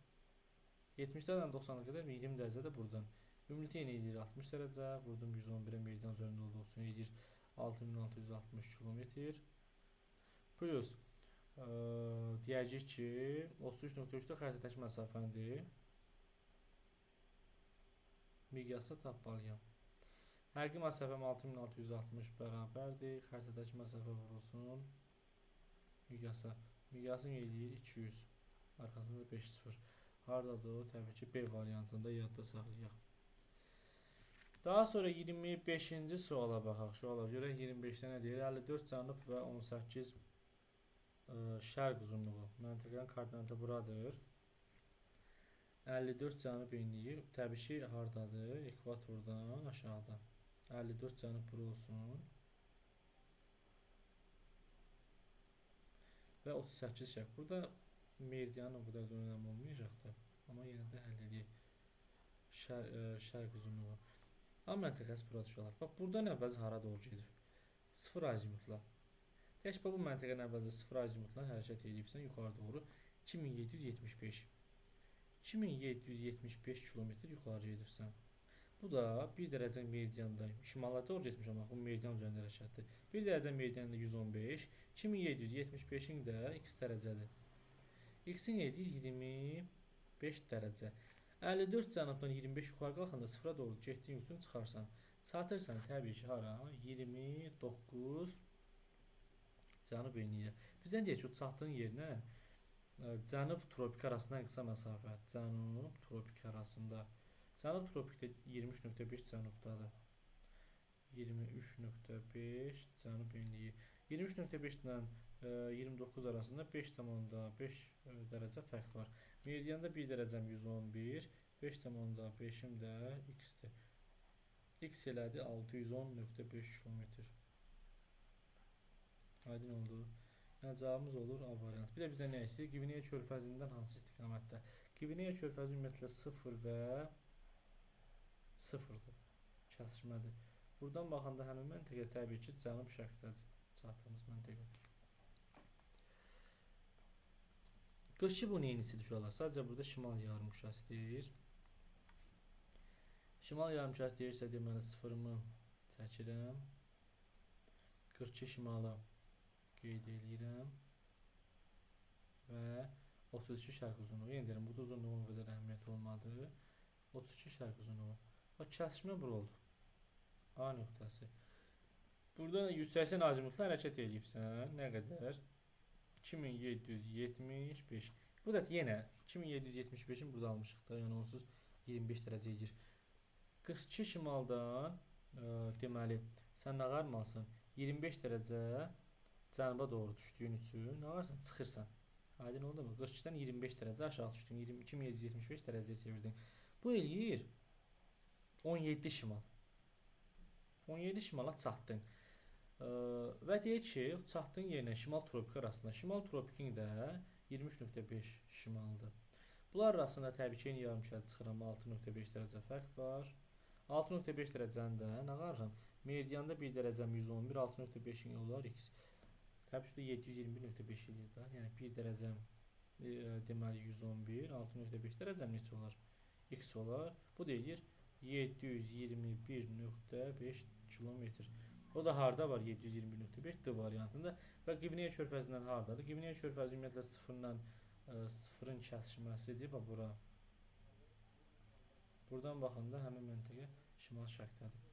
70-dən 90-a qədər 20 dərəcə də buradan. Ümumiyyətlə yenə edir 60 dərəcə, vurdum 111-ə meridian üzərində olduğu üçün edir 6660 kilometr. Plus deyəcək ki 33.3-də xəritədəki məsafəndir. Miqyası tapmalıyam. Həqiqi məsafəm 6660 bərabərdir. Xəritədəki məsafə vurulsun miqyasa. Miqyasın edir 200. Arxasında 5-0. Hardadır o? Təbii ki B variantında yadda saxlayaq. Daha sonra 25-ci suala baxaq. Suala görə 25-də nə deyir? 54 cənub və 18 şərq uzunluğu. Məntəqənin koordinatı buradır. 54 cənub enliyi təbii ki hardadır? Ekvatordan aşağıda. 54 cənub bura olsun. Və 38 şərq. Burada meridianın o qədər də önəmi olmayacaq da. Amma yenə də həll edək. Şərq uzunluğu. A məntəqəsi burada düşürlər. Bax, buradan əvvəl hara doğru gedir? 0 azimutla. Deyək ki, bu məntəqənin əvvəlcə 0 azimutla hərəkət edibsən yuxarı doğru 2775. 2775 kilometr yuxarı gedirsən. Bu da 1 dərəcə meridianda şimala doğru getmiş olmaq. Bu meridian üzərində hərəkətdir. 1 dərəcə meridianda 115. 2775-in də x dərəcədir. X-in edir 25 dərəcə. 54 cənubdan 25 yuxarı qalxanda 0-a doğru getdiyin üçün çıxarsan. Çatırsan təbii ki hara? 29 Cənub enliyi. Bizdən deyək ki, o çatdığın yerlə cənub tropik arasında qısa məsafə. Cənub tropik arasında. Cənub tropikdə 23.5 cənubdadır. 23.5 cənub enliyi. 23.5 ilə 29 arasında 5,5 dərəcə fərq var. Meridianda 1 dərəcəm 111, 5,5-im də x-dir. X elədi 610.5 kilometr. Aydın oldu. Yəni cavabımız olur A variantı. Bir də bizə nə istəyir? Qvineya körfəzindən hansı istiqamətdə? Qvineya körfəzi ümumiyyətlə 0 və 0-dır. Kəsişmədir. Buradan baxanda həmin məntəqə təbii ki, cənub-şərqdədir. Çatdığımız məntəqə. 42 bu neynisidir uşaqlar? Sadəcə burada şimal yarımkürəsi deyir. Şimal yarımkürəsi deyirsə deməli 0-ımı çəkirəm. 42 şimalı qeyd edirəm. Və 32 şərq uzunluğu. Yenə deyirəm, burada uzunluğun o qədər əhəmiyyət olmadı. 32 şərq uzunluğu. Və kəsişmə bura oldu. A nöqtəsi. Burada 180 azimutla hərəkət edibsən. Nə qədər? 2775. Bu da yenə 2775-in burada almışıq da. Yəni onsuz 25 dərəcə edir. 42 şimaldan deməli sən nə qarmalısın? 25 dərəcə cənuba doğru düşdüyün üçün nə varsan? Çıxırsan. Aydın oldu mu? 42-dən 25 dərəcə aşağı düşdün. 2775 dərəcəyə çevirdin. Bu eləyir 17 şimal. 17 şimala çatdın. Və deyək ki, çatdığın yerlə şimal tropik arasında. Şimal tropikin də 23.5 şimaldır. Bunlar arasında təbii ki, yarımkürəsi çıxıram 6.5 dərəcə fərq var. 6.5 dərəcəni də nə qarıram? Meridianda 1 dərəcəm 111, 6.5 olar x. Təbii ki, 721.5 edir da. Yəni 1 dərəcəm deməli 111, 6.5 dərəcəm neçə olar? X olar. Bu deyir 721.5 kilometr. O da harda var? 721.5 D variantında. Və Qvineya körfəzindən hardadır? Qvineya körfəzi ümumiyyətlə 0-la 0-ın kəsişməsidir. Bax, bura. Buradan baxanda həmin məntəqə şimal-şərqdədir.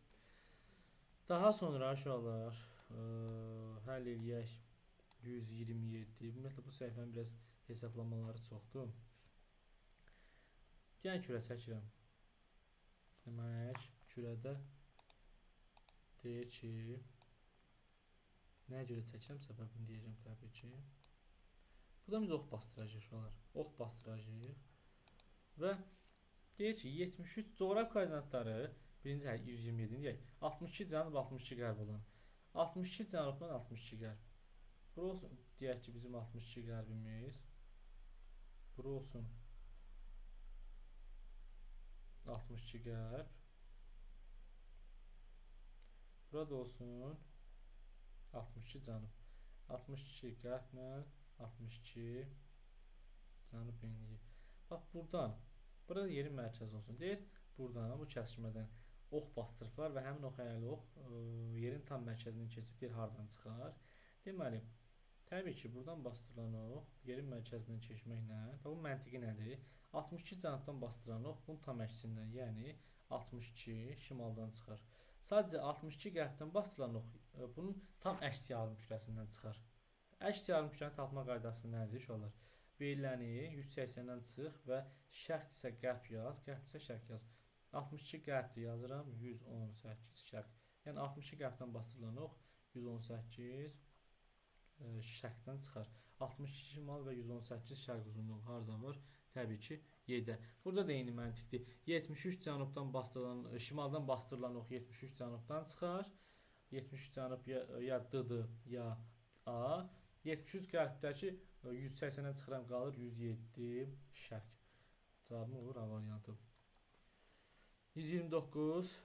Daha sonra uşaqlar həll eləyək 127. Ümumiyyətlə bu səhifənin biraz hesablamaları çoxdur. Yəni kürə çəkirəm. Demək, kürədə deyək ki, nəyə görə çəkirəm, səbəbini deyəcəm təbii ki. Burada biz ox bastıracaq uşaqlar. Ox bastıracaq. Və deyək ki, 73 coğrafi koordinatları birinci 127 deyək. 62 cənub, 62 qərb olan. 62 cənubdan 62 qərb. Bura olsun, deyək ki, bizim 62 qərbimiz. Bura olsun 62 qərb. Burada olsun 62 cənub. 62 qərblə 62 cənub enliyi. Bax, buradan. Burada yerin mərkəzi olsun. Deyir, buradan, bu kəsişmədən ox bastırıblar və həmin ox əyəli ox yerin tam mərkəzindən keçib deyir, hardan çıxar. Deməli, təbii ki, buradan bastırılan ox yerin mərkəzindən keçməklə, bu məntiqi nədir? 62 cənubdan bastırılan ox bunun tam əksindən, yəni 62 şimaldan çıxar. Sadəcə 62 qərbdən bastırılan ox bunun tam əks yarımkürəsindən çıxar. Əks yarımkürəni tapma qaydası nədir uşaqlar? Veriləni 180-dən çıx və şərq isə qərb yaz, qərb isə şərq yaz. 62 qərbdə yazıram, 118 şərq. Yəni 62 qərbdən bastırılan ox 118 şərqdən çıxar. 62 şimal və 118 şərq uzunluğu harada var? Təbii ki, Y-də. Burada da eyni məntiqdir. 73 cənubdan bastırılan, şimaldan bastırılan ox 73 cənubdan çıxar. 73 cənub ya D-dır, ya A. 73 qərbdəki 180-dən çıxıram, qalır 107 şərq. Cavabım olur A variantı. 129.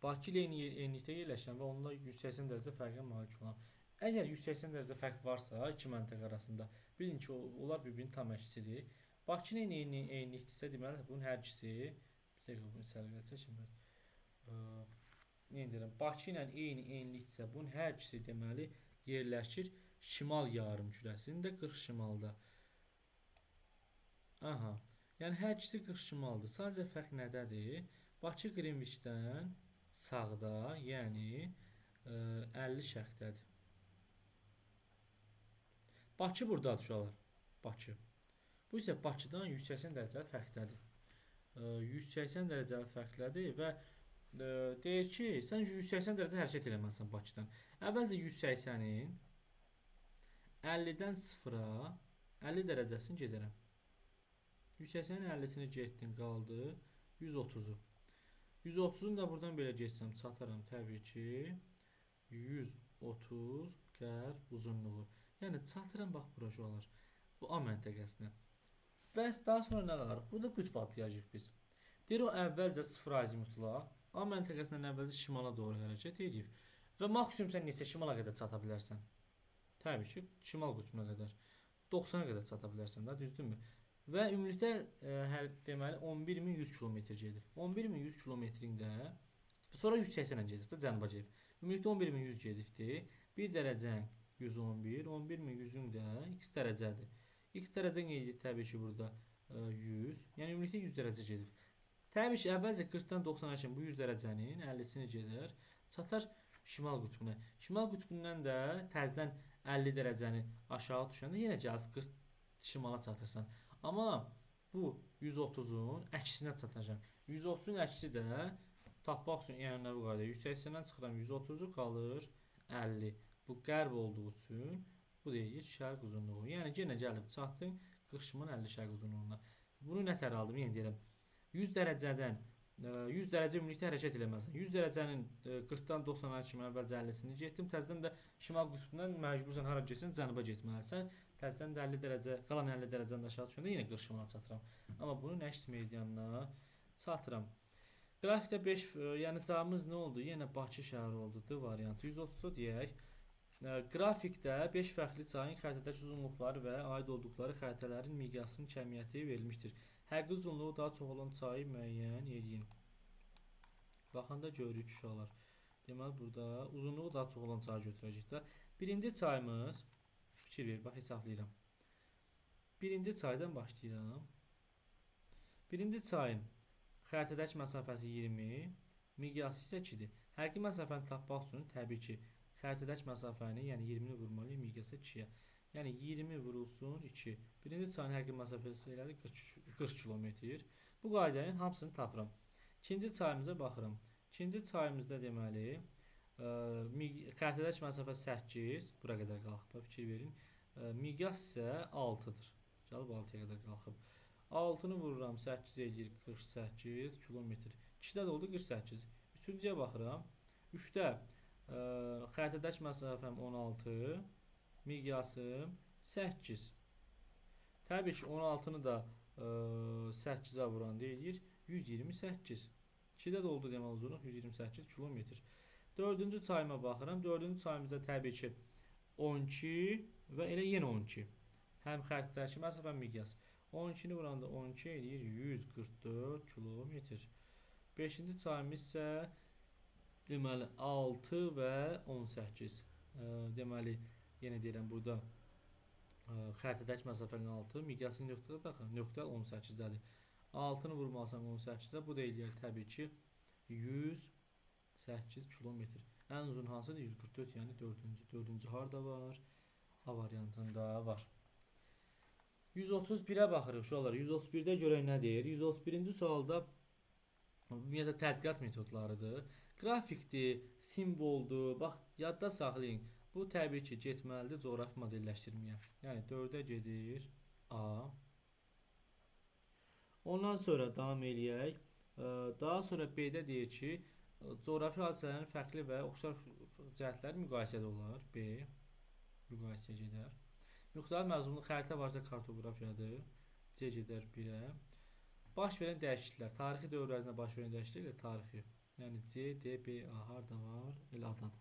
Bakı ilə eyni enlikdə yerləşən və onunla 180 dərəcə fərqə malik olan. Əgər 180 dərəcə fərq varsa iki məntəqə arasında, bilin ki, onlar bir-birinin tam əksidir. Bakı ilə eyni enlikdirsə, deməli bunun hər ikisi Bakı ilə eyni enlikdirsə, bunun hər ikisi deməli yerləşir şimal yarımkürəsində 40 şimalda. Aha. Yəni hər ikisi 40 şimaldır. Sadəcə fərq nədədir? Bakı Qrinviçdən sağda, yəni 50 şərqdədir. Bakı burdadır uşaqlar. Bakı. Bu isə Bakıdan 180 dərəcəli fərqdədir. 180 dərəcəli fərqlədir və deyir ki, sən 180 dərəcə hərəkət eləməlisən Bakıdan. Əvvəlcə 180-in 50-dən 0-a 50 dərəcəsini gedərəm. 180-in 50-sini getdim, qaldı 130-u. 130-unu da buradan belə geçsəm çataram təbii ki 130 qərb uzunluğu. Yəni çatıram bax bura uşaqlar. Bu A məntəqəsinə. Və daha sonra nə qalır? Burada qütb atlayacağıq biz. Deyir o əvvəlcə 0 azimutla A məntəqəsindən əvvəlcə şimala doğru hərəkət edib və maksimum sən neçə şimala qədər çata bilərsən? Təbii ki, şimal qütbünə qədər 90-a qədər çata bilərsən də, düzdürmü? Və ümumilikdə deməli 11100 kilometr gedib. 11100 kilometrin də sonra 180-ə gedib də cənuba gedib. Ümumilikdə 11100 gedibdi. 1 dərəcə 111, 11100-ün də x dərəcədir. X dərəcə qeyd təbii ki burada 100, yəni ümumilikdə 100 dərəcə gedib. Təbii ki əvvəlcə 40-dan 90-a kimi bu 100 dərəcənin 50-sini gedər, çatar şimal qütbünə. Şimal qütbündən də təzədən 50 dərəcəni aşağı düşəndə yenə gəlib 40 şimala çatırsan. Amma bu 130-un əksinə çatacaq. 130-un əksi də tapmaq üçün yəni nə bu qayda? 180-dən çıxıram 130-u qalır 50. Bu qərb olduğu üçün bu deyir şərq uzunluğu. Yəni yenə gəlib çatdın 40 şimal 50 şərq uzunluğuna. Bunu nə tər aldım? Yenə deyirəm. 100 dərəcədən 100 dərəcə ümumilikdə hərəkət eləməlisən. 100 dərəcənin 40-dan 90-a kimi əvvəlcə 50-sini getdim. Təzədən də şimal qütbündən məcbursan hara getsən cənuba getməlisən. Təzədən də 50 dərəcə, qalan 50 dərəcədən aşağı düşəndə yenə 40 şimala çatıram. Amma bunu əks meridianına çatıram. Qrafikdə 5, yəni cavabımız nə oldu? Yenə Bakı şəhəri oldu. D variantı 130 deyək. Qrafikdə 5 fərqli çayın xəritədəki uzunluqları və aid olduqları xəritələrin miqyasının kəmiyyəti verilmişdir. Həqiqi uzunluğu daha çox olan çayı müəyyən edin. Baxanda görürük uşaqlar. Deməli burada uzunluğu daha çox olan çayı götürəcəyik də. Birinci çayımız fikir ver, bax hesablayıram. Birinci çaydan başlayıram. Birinci çayın xəritədəki məsafəsi 20, miqyası isə 2-dir. Həqiqi məsafəni tapmaq üçün təbii ki xəritədəki məsafəni, yəni 20-ni vurmalıyıq miqyasa 2-yə. Yəni 20 vurulsun 2. Birinci çayın həqiqi məsafəsi elədir 40 kilometr. Bu qaydanın hamısını tapıram. İkinci çayımıza baxıram. İkinci çayımızda deməli xəritədəki məsafə 8, bura qədər qalxıb, fikir verin. Miqyas isə 6-dır. Gəlib 6-ya qədər qalxıb. 6-nı vururam 8 edir 48 kilometr. 2-də də oldu 48. Üçüncüyə baxıram. 3-də xəritədəki məsafəm 16, miqyasım 8. Təbii ki 16-nı da 8-ə vuran deyir 128. 2-də də oldu deməli uzunluq 128 kilometr. Dördüncü çayıma baxıram. Dördüncü çayımızda təbii ki 12 və elə yenə 12. Həm xəritədəki məsafə həm miqyas. 12-ni vuranda 12 eləyir 144 kilometr. 5-ci çayımız isə deməli 6 və 18. Deməli yenə deyirəm burada xəritədəki məsafənin 6, miqyasın nöqtədə daxil, nöqtə 18-dədir. 6-nı vurmalısan 18-də, bu da eləyir təbii ki 108 kilometr. Ən uzun hansıdır? 144, yəni 4-cü. 4-cü harda var? A variantında var. 131-ə baxırıq uşaqlar. 131-də görək nə deyir? 131-ci sualda ümumiyyətlə tədqiqat metodlarıdır. Qrafikdir, simvoldur. Bax, yadda saxlayın. Bu təbii ki getməlidir coğrafi modelləşdirməyə. Yəni 4-ə gedir A. Ondan sonra davam eləyək. Daha sonra B-də deyir ki, coğrafi hadisələrin fərqli və oxşar cəhətləri müqayisədə olar. B. Müqayisəyə gedər. Müxtəlif məzmunlu xəritə varsa kartoqrafiyadır. C gedər 1-ə. Baş verən dəyişikliklər. Tarixi dövr ərzində baş verən dəyişikliklər tarixi. Yəni C, D, B, A harda var? Elə adadır.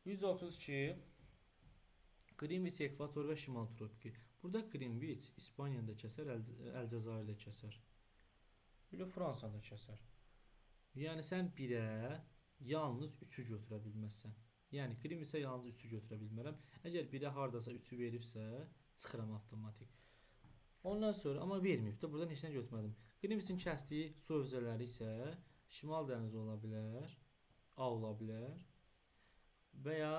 132. Qrinviç ekvator və şimal tropiki. Burada Qrinviç İspaniyada kəsər, Əlcəzairdə kəsər. Belə Fransada kəsər. Yəni sən 1-ə yalnız 3-ü götürə bilməzsən. Yəni Qrinviçə yalnız 3-ü götürə bilmərəm. Əgər 1-ə hardasa 3-ü veribsə, çıxıram avtomatik. Ondan sonra amma verməyib də buradan heç nə götürmədim. Qrinviçin kəsdiyi su hövzələri isə Şimal dənizi ola bilər, A ola bilər. və ya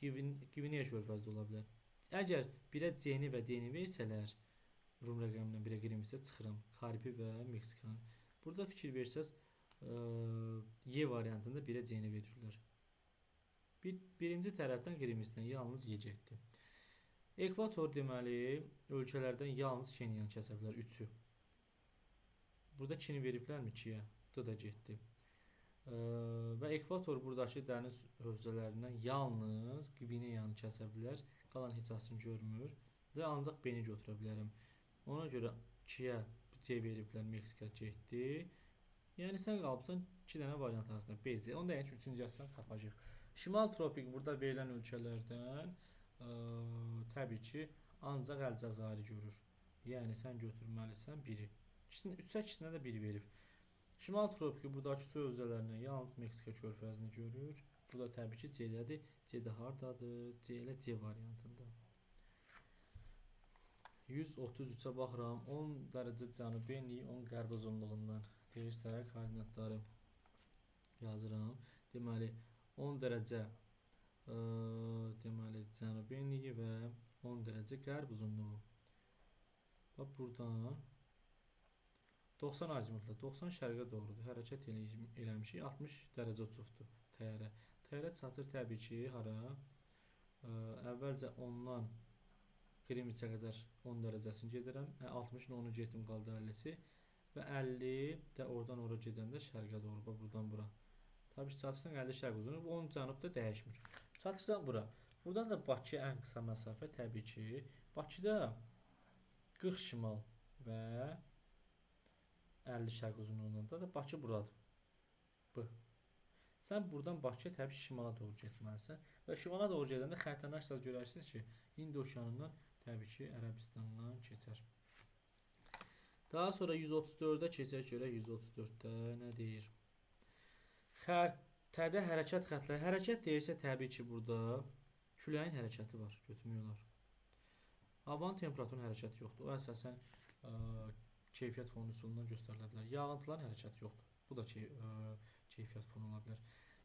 Qvineya körfəzi də ola bilər. Əgər birə C-ni və D-ni versələr, Rum rəqəmindən birə Qrimviçə çıxıram. Karibi və Meksikanı. Burada fikir versəz, Y variantında birə C-ni verirlər. Birinci tərəfdən Qrimviçdən yalnız Y getdi. Ekvator deməli, ölkələrdən yalnız Keniyanı kəsə bilər, 3-ü. Burada 2-ni veriblərmi 2-yə? D da getdi. Və ekvator buradakı dəniz hövzələrindən yalnız Qvineyanı kəsə bilər. Qalan heç asını görmür. Və ancaq B-ni götürə bilərəm. Ona görə 2-yə C veriblər, Meksika getdi. Yəni sən qalıbsan 2 dənə variant arasında B, C. Onu da yəni ki, 3-cü yazsan tapacaq. Şimal tropik burada verilən ölkələrdən təbii ki, ancaq Əlcəzairi görür. Yəni sən götürməlisən 1-i. 3-8-sinə də 1 verib. Şimal tropiki buradakı su hövzələrindən yalnız Meksika körfəzini görür. Bu da təbii ki, C-dədir. C də hardadır? C ilə C variantında. 133-ə baxıram. 10 dərəcə cənubi enlik, 10 qərb uzunluğundan. Deyirsə, koordinatları yazıram. Deməli, 10 dərəcə deməli cənubi enliyi və 10 dərəcə qərb uzunluğu. Bax buradan 90 azimutla 90 şərqə doğrudur. Hərəkət eləmişik. 60 dərəcə uçubdur təyyarə. Təyyarə çatır təbii ki, hara? Əvvəlcə ondan Qrimviçə qədər 10 dərəcəsini gedirəm. 60-ın 10-u getdim, qaldı 50-si. Və 50 də oradan ora gedəndə şərqə doğru. Bax buradan bura. Təbii ki, çatırsan 50 şərq uzunluğu. 10 cənub da dəyişmir. Çatırsan bura. Buradan da Bakı ən qısa məsafə təbii ki. Bakıda 40 şimal və 50 şərq uzunluğunda da Bakı buradır. Bu. Sən buradan Bakıya təbii ki, şimala doğru getməlisən. Və şimala doğru gedəndə xəritəni açsaz görərsiniz ki, Hind okeanından təbii ki, Ərəbistandan keçər. Daha sonra 134-də keçək görək 134-də nə deyir? Xəritədə hərəkət xətləri. Hərəkət deyirsə təbii ki, burada küləyin hərəkəti var, götürmək olar. Havanın temperaturunun hərəkəti yoxdur. O əsasən keyfiyyət fonu üsulundan göstərilə bilər. Yağıntıların hərəkəti yoxdur. Bu da keyfiyyət fonu ola bilər.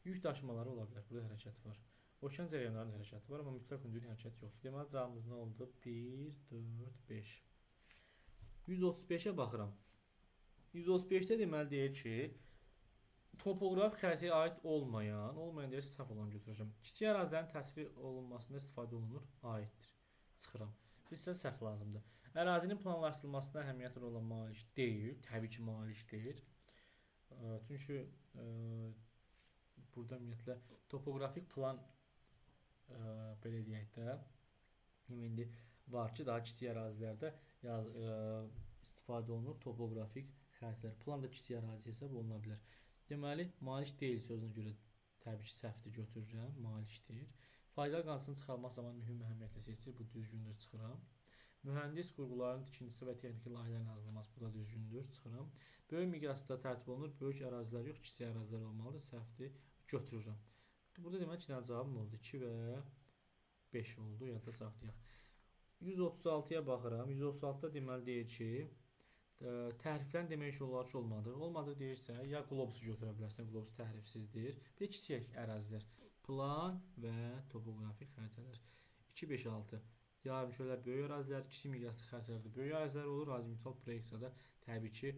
Yük daşımaları ola bilər. Burada hərəkət var. Okean cərəyanlarının hərəkəti var, amma mütləq hündürlüyün hərəkəti yoxdur. Deməli, cavabımız nə oldu? 1, 4, 5. 135-ə baxıram. 135-də deməli deyir ki, topoqraf xəritəyə aid olmayan deyirsə səhv olan götürəcəm. Kiçik ərazilərin təsvir olunmasında istifadə olunur, aiddir. Çıxıram. Bizsə səhv lazımdır. Ərazinin planlaşdırılmasına əhəmiyyətli olan malik deyil. Təbii ki, malik deyil. Çünki burada ümumiyyətlə topoqrafik plan belə deyək də indi var ki, daha kiçik ərazilərdə istifadə olunur topoqrafik xəritələr. Plan da kiçik ərazi hesab oluna bilər. Deməli, malik deyil sözünə görə təbii ki, səhvdir götürürəm. Malik deyir. Faydalı qancının çıxarılma zamanı mühüm əhəmiyyətlə seçilir. Bu düzgündür, çıxıram. Mühəndis qurğuların tikintisi və texniki layihələrin hazırlanması. Bu da düzgündür, çıxıram. Böyük miqyasda tərtib olunur. Böyük ərazilər yox, kiçik ərazilər olmalıdır. Səhvdir, götürürəm. Burada demək ki, cavabım oldu. 2 və 5 oldu. Yadda saxlayaq. 136-ya baxıram. 136-da deməli deyir ki, təhriflən demək olar ki, olmadı. Olmadı deyirsə, ya qlobusu götürə bilərsən, qlobus təhrifsizdir. Bir kiçik ərazilər. Plan və topoqrafik xəritələr. 2, 5, 6. Yarımçölər böyük ərazilər, kiçik miqyaslı xəritələrdə böyük ərazilər olur. Azimutal proyeksiyada təbii ki,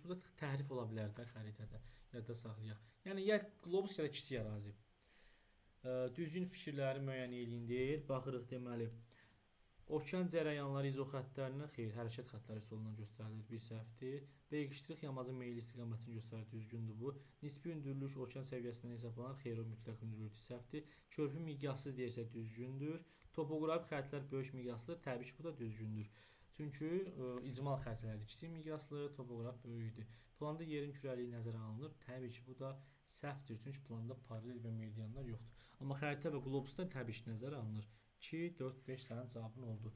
burada təhrif ola bilər də xəritədə. Yadda saxlayaq. Yəni, ya qlobus ya da kiçik ərazi. Düzgün fikirləri müəyyən eləyin deyir. Baxırıq deməli. Okean cərəyanları izoxəttlərindən xeyr, hərəkət xəttləri üsulundan göstərilir, bir səhvdir. Beyqiştirik yamacın meyil istiqamətini göstərir, düzgündür bu. Nisbi hündürlük okean səviyyəsindən hesablanan xeyr, o mütləq hündürlük səhvdir. Körpü miqyassız deyirsə düzgündür. Topoqrafik xəritələr böyük miqyaslıdır, təbii ki, bu da düzgündür. Çünki icmal xəritələrdir, kiçik miqyaslı, topoqraf böyükdür. Planda yerin kürəliyi nəzərə alınır, təbii ki, bu da səhvdir, çünki planda paralel və meridianlar yoxdur. Amma xəritə və qlobusda təbii ki, nəzərə alınır. 2, 4, 5 sənin cavabın oldu.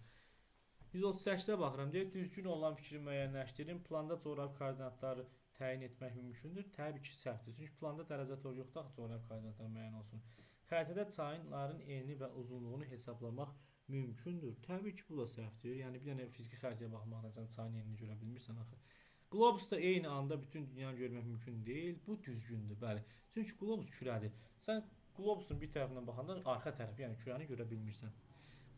138-də baxıram. Deyir, düzgün olan fikri müəyyənləşdirin. Planda coğrafi koordinatları təyin etmək mümkündür. Təbii ki, səhvdir. Çünki planda dərəcə tor yoxdur, axı coğrafi koordinatlar müəyyən olsun. Xəritədə çayınların eni və uzunluğunu hesablamaq mümkündür. Təbii ki, bu da səhvdir. Yəni, bir dənə fiziki xəritəyə baxmaqla sən çayın enini görə bilmirsən axı. Qlobusda eyni anda bütün dünyanı görmək mümkün deyil. Bu düzgündür, bəli. Çünki qlobus kürədir. Sən qlobusun bir tərəfindən baxanda arxa tərəfi, yəni kürəni görə bilmirsən.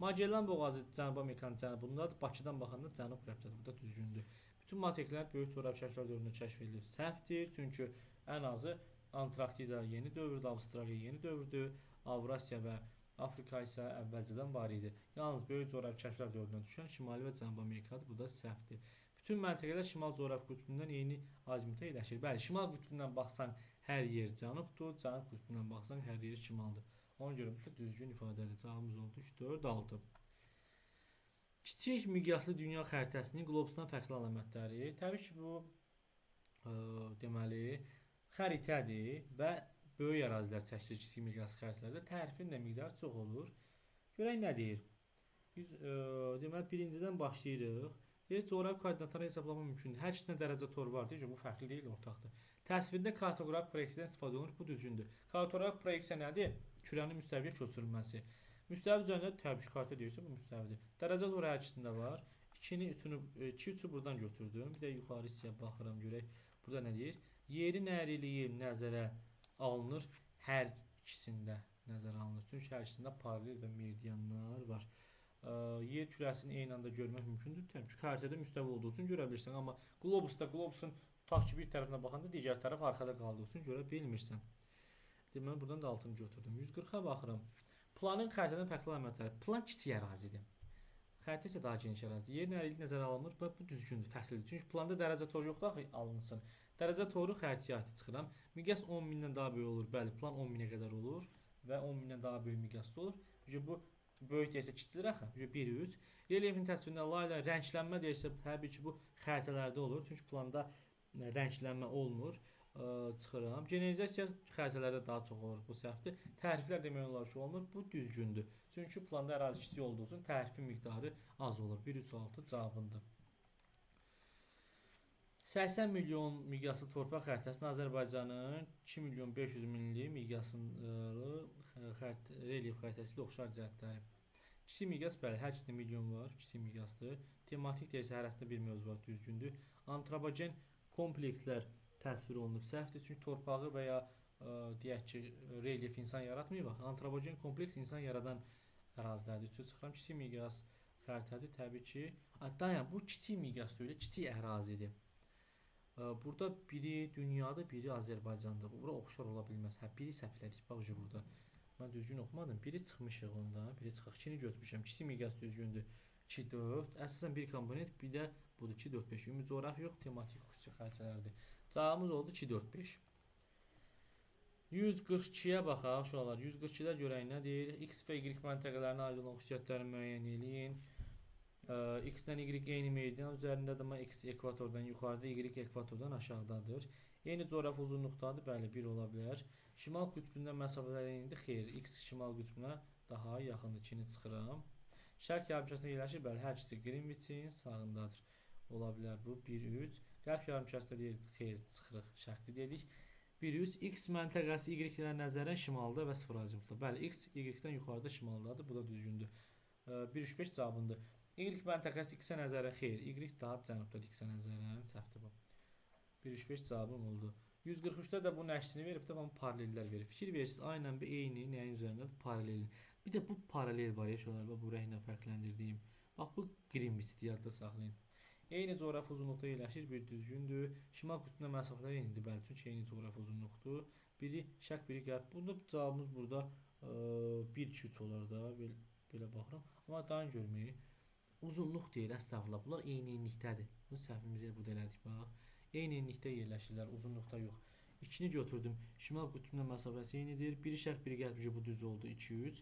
Magellan boğazı Cənubi Amerikanın cənubundadır. Bakıdan baxanda cənub-qərbdədir. Bu da düzgündür. Bütün materiklər böyük coğrafi şəkillər dövründə kəşf edilib. Səhvdir, çünki ən azı Antarktida yeni dövrdür, Avstraliya yeni dövrdür, Avrasiya və Afrika isə əvvəlcədən var idi. Yalnız böyük coğrafi kəşflər dövründə düşən Şimali və Cənubi Amerikadır. Bu da səhvdir. Bütün məntəqələr şimal coğrafi qütbündən eyni azimutda yerləşir. Bəli, şimal qütbündən baxsan hər yer cənubdur, cənub qütbündən baxsan hər yer şimaldır. Ona görə bu da düzgün ifadədir. Cavabımız oldu 3, 4, 6. Kiçik miqyaslı dünya xəritəsinin qlobusdan fərqli əlamətləri. Təbii ki, bu deməli xəritədir və böyük ərazilər çəkilir kiçik miqyaslı xəritələrdə. Tərifin də miqdarı çox olur. Görək nə deyir. Biz deməli birincidən başlayırıq. Coğrafi koordinatları hesablamaq mümkündür. Hər ikisinə dərəcə toru var deyir ki, bu fərqli deyil, ortaqdır. Təsvirdə kartoqrafik proyeksiyadan istifadə olunur, bu düzgündür. Kartoqrafik proyeksiya nədir? Kürənin müstəviyə köçürülməsi. Müstəvi üzərində təbii ki, karta deyirsə, bu müstəvidir. Dərəcə toru hər ikisində var. 2-3'ü buradan götürdüm. Bir də yuxarı hissəyə baxıram, görək. Burada nə deyir? Yerin əyriliyi nəzərə alınır. Hər ikisində nəzərə alınır. Çünki hər ikisində paralel və meridianlar var. Yer kürəsini eyni anda görmək mümkündür. Təbii ki, xəritədə müstəvi olduğu üçün görə bilirsən, amma qlobusda qlobusun tutaq ki, bir tərəfinə baxanda digər tərəf arxada qaldığı üçün görə bilmirsən. Deməli, buradan da 6-nı götürdüm. 140-a baxıram. Planın xəritədən fərqli əlamətləri. Plan kiçik ərazidir. Xəritə isə daha geniş ərazidir. Yerin əyriliyi nəzərə alınmır və bu düzgündür, fərqlidir. Çünki planda dərəcə toru yoxdur, axı alınsın. Dərəcə toru xəritəyə aid çıxıram. Miqyas 10.000-dən daha böyük olur. Bəli, plan 10.000-ə qədər olur və 10.000-dən daha böyük miqyasda olur. Bu böyük deyirsə kiçilir axı. 1-3. Relyefin təsvirində layla rənglənmə deyirsə, təbii ki, bu xəritələrdə olur. Çünki planda rənglənmə olmur. Çıxıram. Generalizasiya xəritələrdə daha çox olur. Bu səhvdir. Təriflər demək olar ki, olmur. Bu düzgündür. Çünki planda ərazi kiçik olduğu üçün tərifin miqdarı az olur. 1-3-6 cavabındır. 80 milyon miqyaslı torpaq xəritəsində Azərbaycanın 2.500.000-lik miqyaslı relyef xəritəsi ilə oxşar cəhətləri. Kiçik miqyas, bəli, hər ikisində milyon var, kiçik miqyaslı. Tematik deyirsə, hər hərəsində bir mövzu var, düzgündür. Antropogen komplekslər təsvir olunub, səhvdir, çünki torpağı və ya deyək ki, relyef insan yaratmayıb. Antropogen kompleks insan yaradan ərazilərdir. Çıxıram, kiçik miqyas xəritədir, təbii ki. Dayan, bu kiçik miqyas deyil, kiçik ərazidir. Burada biri dünyadır, biri Azərbaycandır. Bura oxşar ola bilməz. Biri səhvlədik, bax burada. Mən düzgün oxumadım. Biri çıxmışıq onda, biri çıxıq. 2-ni götürmüşəm. Kiçik miqyas düzgündür. 2-4. Əsasən bir komponent, bir də budur 2-4-5. Ümumi coğrafi yox, tematik xüsusi xəritələrdir. Cavabımız oldu 2-4-5. 142-yə baxaq, şuralar. 142-də görək nə deyir? X və Y məntəqələrinə aid olan xüsusiyyətləri müəyyən eləyin. X-dən Y eyni meridian üzərindədir, amma X ekvatordan yuxarıda, Y ekvatordan aşağıdadır. Eyni coğrafi uzunluqdadır, bəli, 1 ola bilər. Şimal qütbündən məsafələr eynidir, xeyr. X şimal qütbünə daha yaxındır, 2-ni çıxıram. Şərq yarımkürəsində yerləşir, bəli, hər ikisi Greenwich'in sağındadır. Ola bilər bu 1-3. Qərb yarımkürəsində deyir, xeyr, çıxırıq, şərqli dedik. 1-3. X məntəqəsi Y-dən nəzərən şimalda və 0 azimutda. Bəli, X Y-dən yuxarıda şimaldadır, bu da düzgündür. 1-3-5 cavabındır. Y məntəqəsi X-ə nəzərən xeyr, Y daha cənubdadır X-ə nəzərən, səhvdir bu. 1-3-5 cavabım oldu. 143-də də bunun əksini verib də bunu paralellər verir. Fikir verirsiniz, A ilə B eyni, nəyin üzərindədir? Paralelin. Bir də bu paralel var, bu rənglə fərqləndirdiyim. Bax, bu Greenwich'dir, yadda saxlayın. Eyni coğrafi uzunluqda yerləşir, bir düzgündür. Şimal qütbündə məsafələr eynidir, bəli, çünki eyni coğrafi uzunluqdur. Biri şərq, biri qərb. Bunda cavabımız burada 1-2-3 olar da, belə baxıram. Amma daha görməyik. Uzunluq deyil, əstəğfurullah. Bunlar eynilikdədir. Bu səhvimizi burada elədik, bax. Eynilikdə yerləşirlər, uzunluqda yox. 2-ni götürdüm. Şimal qütbündən məsafəsi eynidir. Biri şərq, biri qərb, bu düz oldu, 2-3.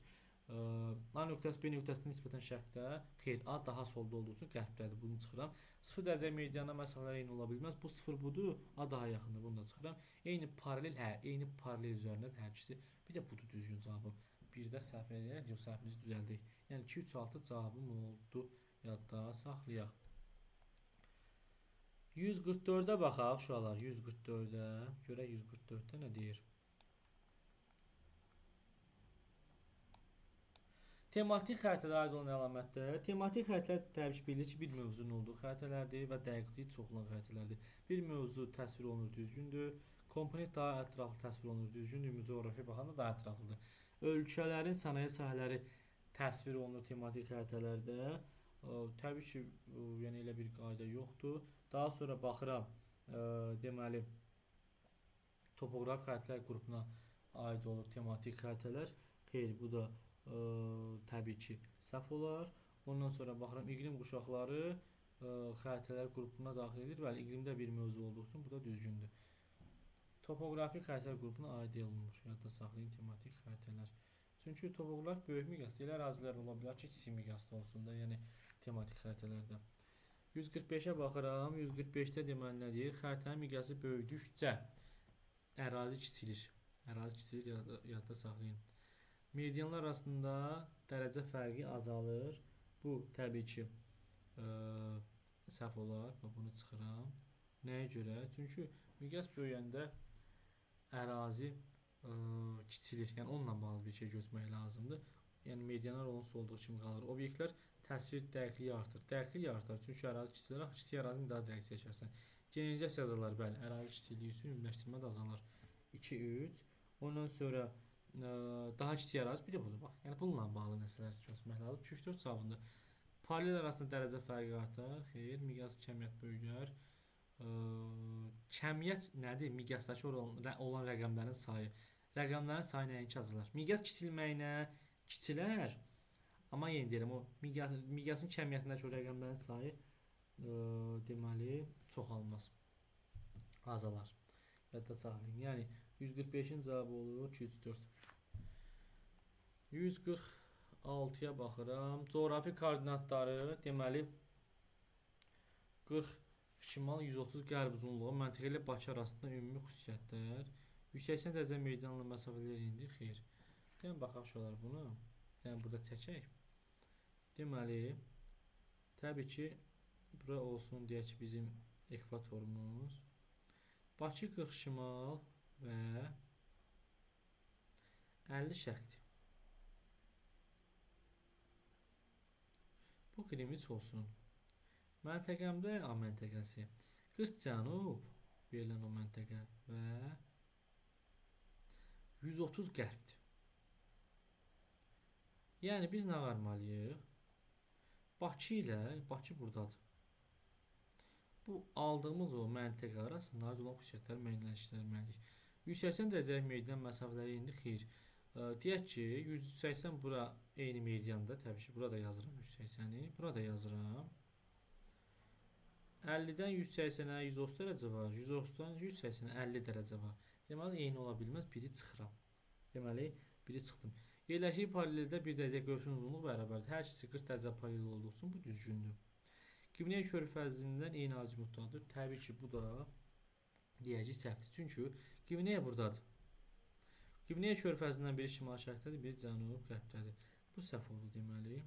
A nöqtəsi B nöqtəsinə nisbətən şərqdə, xeyr, A daha solda olduğu üçün qərbdədir. Bunu çıxıram. 0 dərəcə meridiana məsafələr eyni ola bilməz. Bu 0 budur, A daha yaxındır. Bunu da çıxıram. Eyni paralel, eyni paralel üzərindədir hər ikisi. Bir də budur düzgün cavabım. Bir də səhv edək, yox, səhvimizi düzəldək. Yəni 2-3-6 cavabım oldu. Yadda saxlayaq. 144-də baxaq, şuralar 144-də. Görək 144-də nə deyir? Tematik xəritələrə aid olan əlamətlər. Tematik xəritələr təbii ki, bilir ki, bir mövzunun olduğu xəritələrdir və dəqiqliyi çox olan xəritələrdir. Bir mövzu təsvir olunur düzgündür, komponent daha ətraflı təsvir olunur düzgündür, ümumi coğrafiya baxanda daha ətraflıdır. Ölkələrin sənaye sahələri təsvir olunur tematik xəritələrdə. Təbii ki, yəni elə bir qayda yoxdur. Daha sonra baxıram, deməli, topoqrafik xəritələr qrupuna aid olur tematik xəritələr. Xeyr, bu da təbii ki, səhv olar. Ondan sonra baxıram, iqlim quşaqları xəritələr qrupuna daxil edilir. Bəli, iqlimdə bir mövzu olduğu üçün bu da düzgündür. Topoqrafik xəritələr qrupuna aid olunmur. Yadda saxlayın tematik xəritələr. Çünki topoqraf böyük miqyasda, elə ərazilər ola bilər ki, kiçik miqyasda olsun da, yəni tematik xəritələrdə. 145-ə baxıram. 145-də deməli nə deyir? Xəritənin miqyası böyüdükcə ərazi kiçilir. Ərazi kiçilir, yadda saxlayın. Meridianlar arasında dərəcə fərqi azalır. Bu təbii ki, səhv olar. Bunu çıxıram. Nəyə görə? Çünki miqyas böyüyəndə ərazi kiçilir. Yəni onunla bağlı bir şey götürmək lazımdır. Yəni meridianlar onsuz olduğu kimi qalır. Obyektlər təsvir dəqiqliyi artır. Dəqiqlik artar. Çünki ərazi kiçilir. Axı kiçik ərazini daha dəqiq seçərsən. Generalizasiya yazarlar, bəli. Ərazi kiçikliyi üçün ümumiləşdirmə də azalır. 2, 3. Ondan sonra daha kiçik ərazi bir də budur. Bax, yəni bununla bağlı məsələlər götürmək lazım. 2-4 cavabında paralel arasında dərəcə fərqi artar. Xeyr, miqyas kəmiyyət böyüyər. Kəmiyyət nədir? Miqyasdakı olan rəqəmlərin sayı. Rəqəmlərin sayı nəinki azalır. Miqyas kiçilməyinə kiçilər. Amma yenə deyirəm, o miqyasın kəmiyyətindəki o rəqəmlərin sayı deməli çoxalmaz. Azalar. Yadda saxlayın. Yəni 145-in cavabı olur 204. 146-ya baxıram. Coğrafi koordinatları deməli 40 şimal 130 qərb uzunluğu məntəqə ilə Bakı arasında ümumi xüsusiyyətlər. 180 dərəcə meridianla məsafələr indi xeyr. Gəlin baxaq şolar bunu. Yəni burada çəkək. Deməli təbii ki, bura olsun deyək ki, bizim ekvatorumuz. Bakı 40 şimal və 50 şərqdir. Bu Qrinviç olsun. Məntəqəmdə A məntəqəsi 40 cənub verilən o məntəqə və 130 qərbdir. Yəni biz nə varmalıyıq? Bakı ilə, Bakı buradadır. Bu aldığımız o məntəqə arasında aid olan xüsusiyyətləri müəyyənləşdirməliyik. 180 dərəcəlik meridian məsafələri indi xeyr. Deyək ki, 180 bura eyni meridianda, təbii ki, burada yazıram 180-i, burada yazıram. 50-dən 180-ə 130 dərəcə var, 130-dan 180-ə 50 dərəcə var. Deməli, eyni ola bilməz, biri çıxıram. Deməli, biri çıxdım. Yerləşik paraleldə bir dərəcə qövsün uzunluğu bərabərdir. Hər ikisi 40 dərəcə paralel olduğu üçün bu düzgündür. Qibneyə körfəzindən eyni azimutdadır. Təbii ki, bu da deyəcək səhvdir. Çünki Qibneyə buradadır. Qibneyə körfəzindən biri şimal şərqdədir, biri cənub qərbdədir. Bu səhv oldu deməli.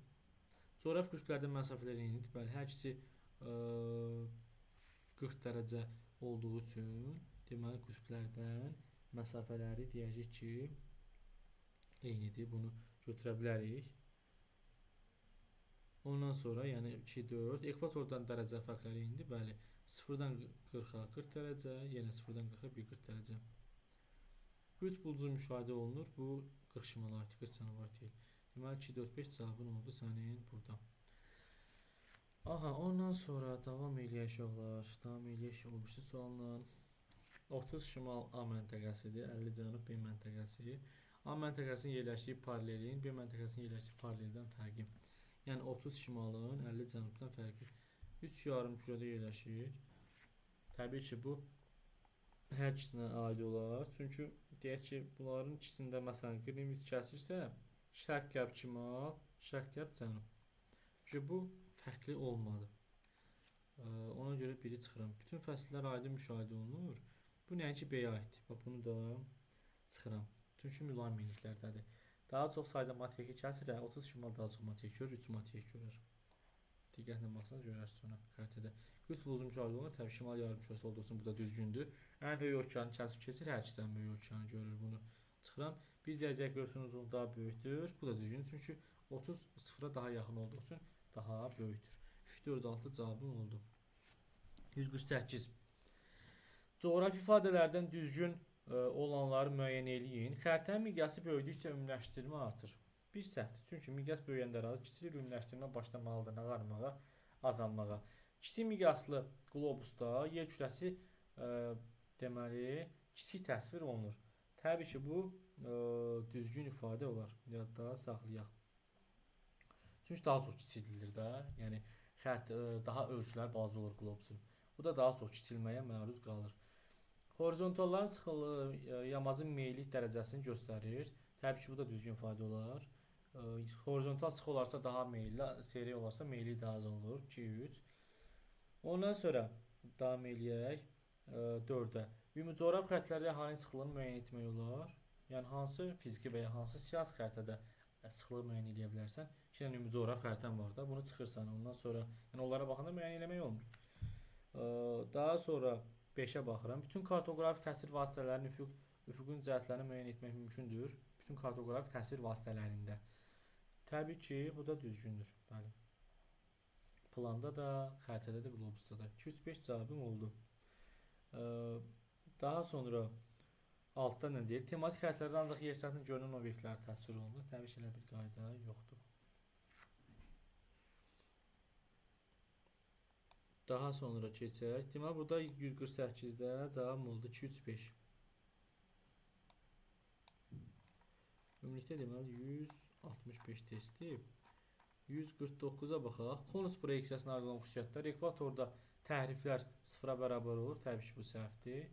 Coğrafi qütblərdə məsafələr eynidir. Bəli, hər ikisi 40 dərəcə olduğu üçün deməli qütblərdən məsafələri deyəcək ki, eynidir. Bunu götürə bilərik. Ondan sonra yəni 2, 4. Ekvatordan dərəcə fərqləri indi. Bəli, 0-dan 40-a 40 dərəcə, yenə 0-dan 40-a 40 dərəcə. Qütb ulduzu müşahidə olunur. Bu 40 şimala aid, 40 cənuba aid deyil. Deməli 2, 4, 5 cavabın oldu sənin burada. Aha, ondan sonra davam eləyək olar. Davam eləyək olmuşdu sualla. 30 şimal A məntəqəsidir, 50 cənub B məntəqəsi. A məntəqəsinin yerləşdiyi paralelin B məntəqəsinin yerləşdiyi paraleldən fərqi. Yəni 30 şimalın 50 cənubdan fərqi. 3 yarımkürədə yerləşir. Təbii ki, bu hər ikisinə aid olar. Çünki deyək ki, bunların ikisində məsələn Qrinviç kəsirsə, şərq-qərb şimal, şərq-qərb cənub. Çünki bu fərqli olmadı. Ona görə biri çıxıram. Bütün fəsillər aydın müşahidə olunur. Bu nəinki B-yə aiddir. Bax, bunu da çıxıram. Çünki mülayim minliklərdədir. Daha çox sayda materik kəsirsə, 30 şimal daha çox materik görür, 3 materik görür. Diqqətlə baxsanız görərsiniz sonra xəritədə. Qütb ulduzu müşahidə olunur. Təbii şimal yarımkürəsi olduğu üçün bu da düzgündür. Ən böyük okeanı kəsib keçir, hər ikisindən böyük okeanı görür bunu. Çıxıram. Bir dərəcə qövsün uzunluğu daha böyükdür. Bu da düzgün. Çünki 30 sıfıra daha yaxın olduğu üçün daha böyükdür. 3, 4, 6 cavabım oldu. 148. Coğrafi ifadələrdən düzgün olanları müəyyən eləyin. Xəritənin miqyası böyüdükcə ümumiləşdirmə artır. Bir səhvdir. Çünki miqyas böyüyəndə razı kiçilik ümumiləşdirmə başlamalıdır nağarmağa, azalmağa. Kiçik miqyaslı qlobusda yer kütləsi deməli kiçik təsvir olunur. Təbii ki, bu düzgün ifadə olar. Yadda saxlayaq. Çünki daha çox kiçildilir də. Yəni daha ölçülər balaca olur qlobusun. Bu da daha çox kiçilməyə məruz qalır. Horizontalların sıxlığı yamacın meyillik dərəcəsini göstərir. Təbii ki, bu da düzgün ifadə olar. Horizontal sıx olarsa daha meyilli, seri olarsa meyillik daha az olur. 2, 3. Ondan sonra davam eləyək 4-ə. Ümumi coğrafi xəritələrdə əhalinin sıxlığını müəyyən etmək olar. Yəni hansı fiziki və ya hansı siyasi xəritədə sıxlığı müəyyən edə bilərsən? 2 dənə ümumi coğrafi xəritən var da, bunu çıxırsan. Ondan sonra yəni onlara baxanda müəyyən etmək olmur. Daha sonra 5-ə baxıram. Bütün kartoqrafi təsir vasitələrinin üfüqün cəhətlərini müəyyən etmək mümkündür. Bütün kartoqrafi təsir vasitələrində. Təbii ki, bu da düzgündür. Bəli. Planda da, xəritədə də, qlobusda da. 205 cavabım oldu. Daha sonra altda nə deyir? Tematik xəritələrdə ancaq yer səthnində görünən obyektlər təsvir olunur. Təbii ki, elə bir qayda yoxdur. Daha sonra keçək. Deməli, burada 148-də cavabım oldu 235. Ümumilikdə deməli 165 testi. 149-a baxaq. Konus proyeksiyasına aid olan xüsusiyyətlər. Ekvatorda təhriflər sıfıra bərabər olur. Təbii ki, bu səhvdir.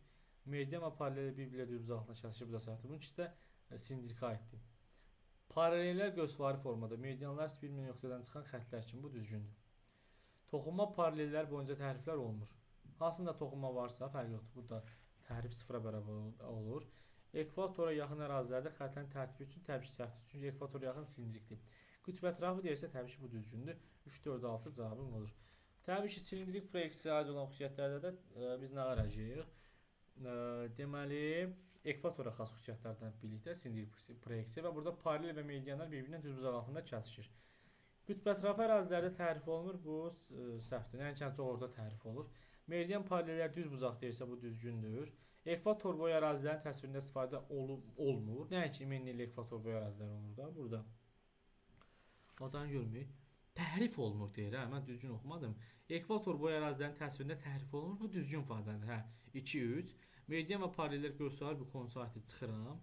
Meridian və paralel bir-birlə düz uzaqlıqla kəsişir. Bu da səhvdir. Bunun ikisi də sindirikə aiddir. Paralellər qövsvari formada. Meridianlar bir nöqtədən çıxan xəttlər kimi. Bu düzgündür. Toxunma paralellər boyunca təhriflər olmur. Hansında toxunma varsa fərq yoxdur. Burada təhrif sıfıra bərabər olur. Ekvatora yaxın ərazilərdə xəttlərin tərtibi üçün təbii ki, səhvdir. Çünki ekvatora yaxın silindrikdir. Qütb ətrafı deyirsə təbii ki, bu düzgündür. 3, 4, 6 cavabım olur. Təbii ki, silindrik proyeksiyaya aid olan xüsusiyyətlərdə də biz nə arayacağıq? Deməli, ekvatora xas xüsusiyyətlərdən birlikdə silindrik proyeksiya və burada paralel və meridianlar bir-birindən düz uzaqlığında kəsişir. Qütb ətrafı ərazilərdə tərif olunur, bu səhvdir. Yəni ki, orada tərif olur. Meridian paralellər düz buzaq deyirsə, bu düzgündür. Ekvator boyu ərazilərin təsvirində istifadə olmur. Nəinki imenli ekvator boyu ərazilər olmur da burada. Adanı görməyik. Təhrif olunur deyir, hə? Mən düzgün oxumadım. Ekvator boyu ərazilərin təsvirində təhrif olunur, bu düzgün ifadədir, hə? 2, 3. Meridian və paralellər qövsari bir konusa aiddir, çıxıram.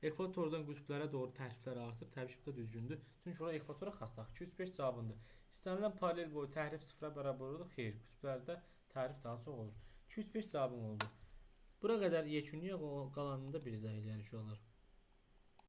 Ekvatordan qütblərə doğru təriflər artır. Təbii ki, bu da düzgündür. Çünki ora ekvatora xasdır. 205 cavabındır. İstənilən paralel boyu tərif sıfıra bərabər olur. Xeyr, qütblərdə tərif daha çox olur. 205 cavabım oldu. Bura qədər yekun yox, qalanında bir izah eləyərik olar.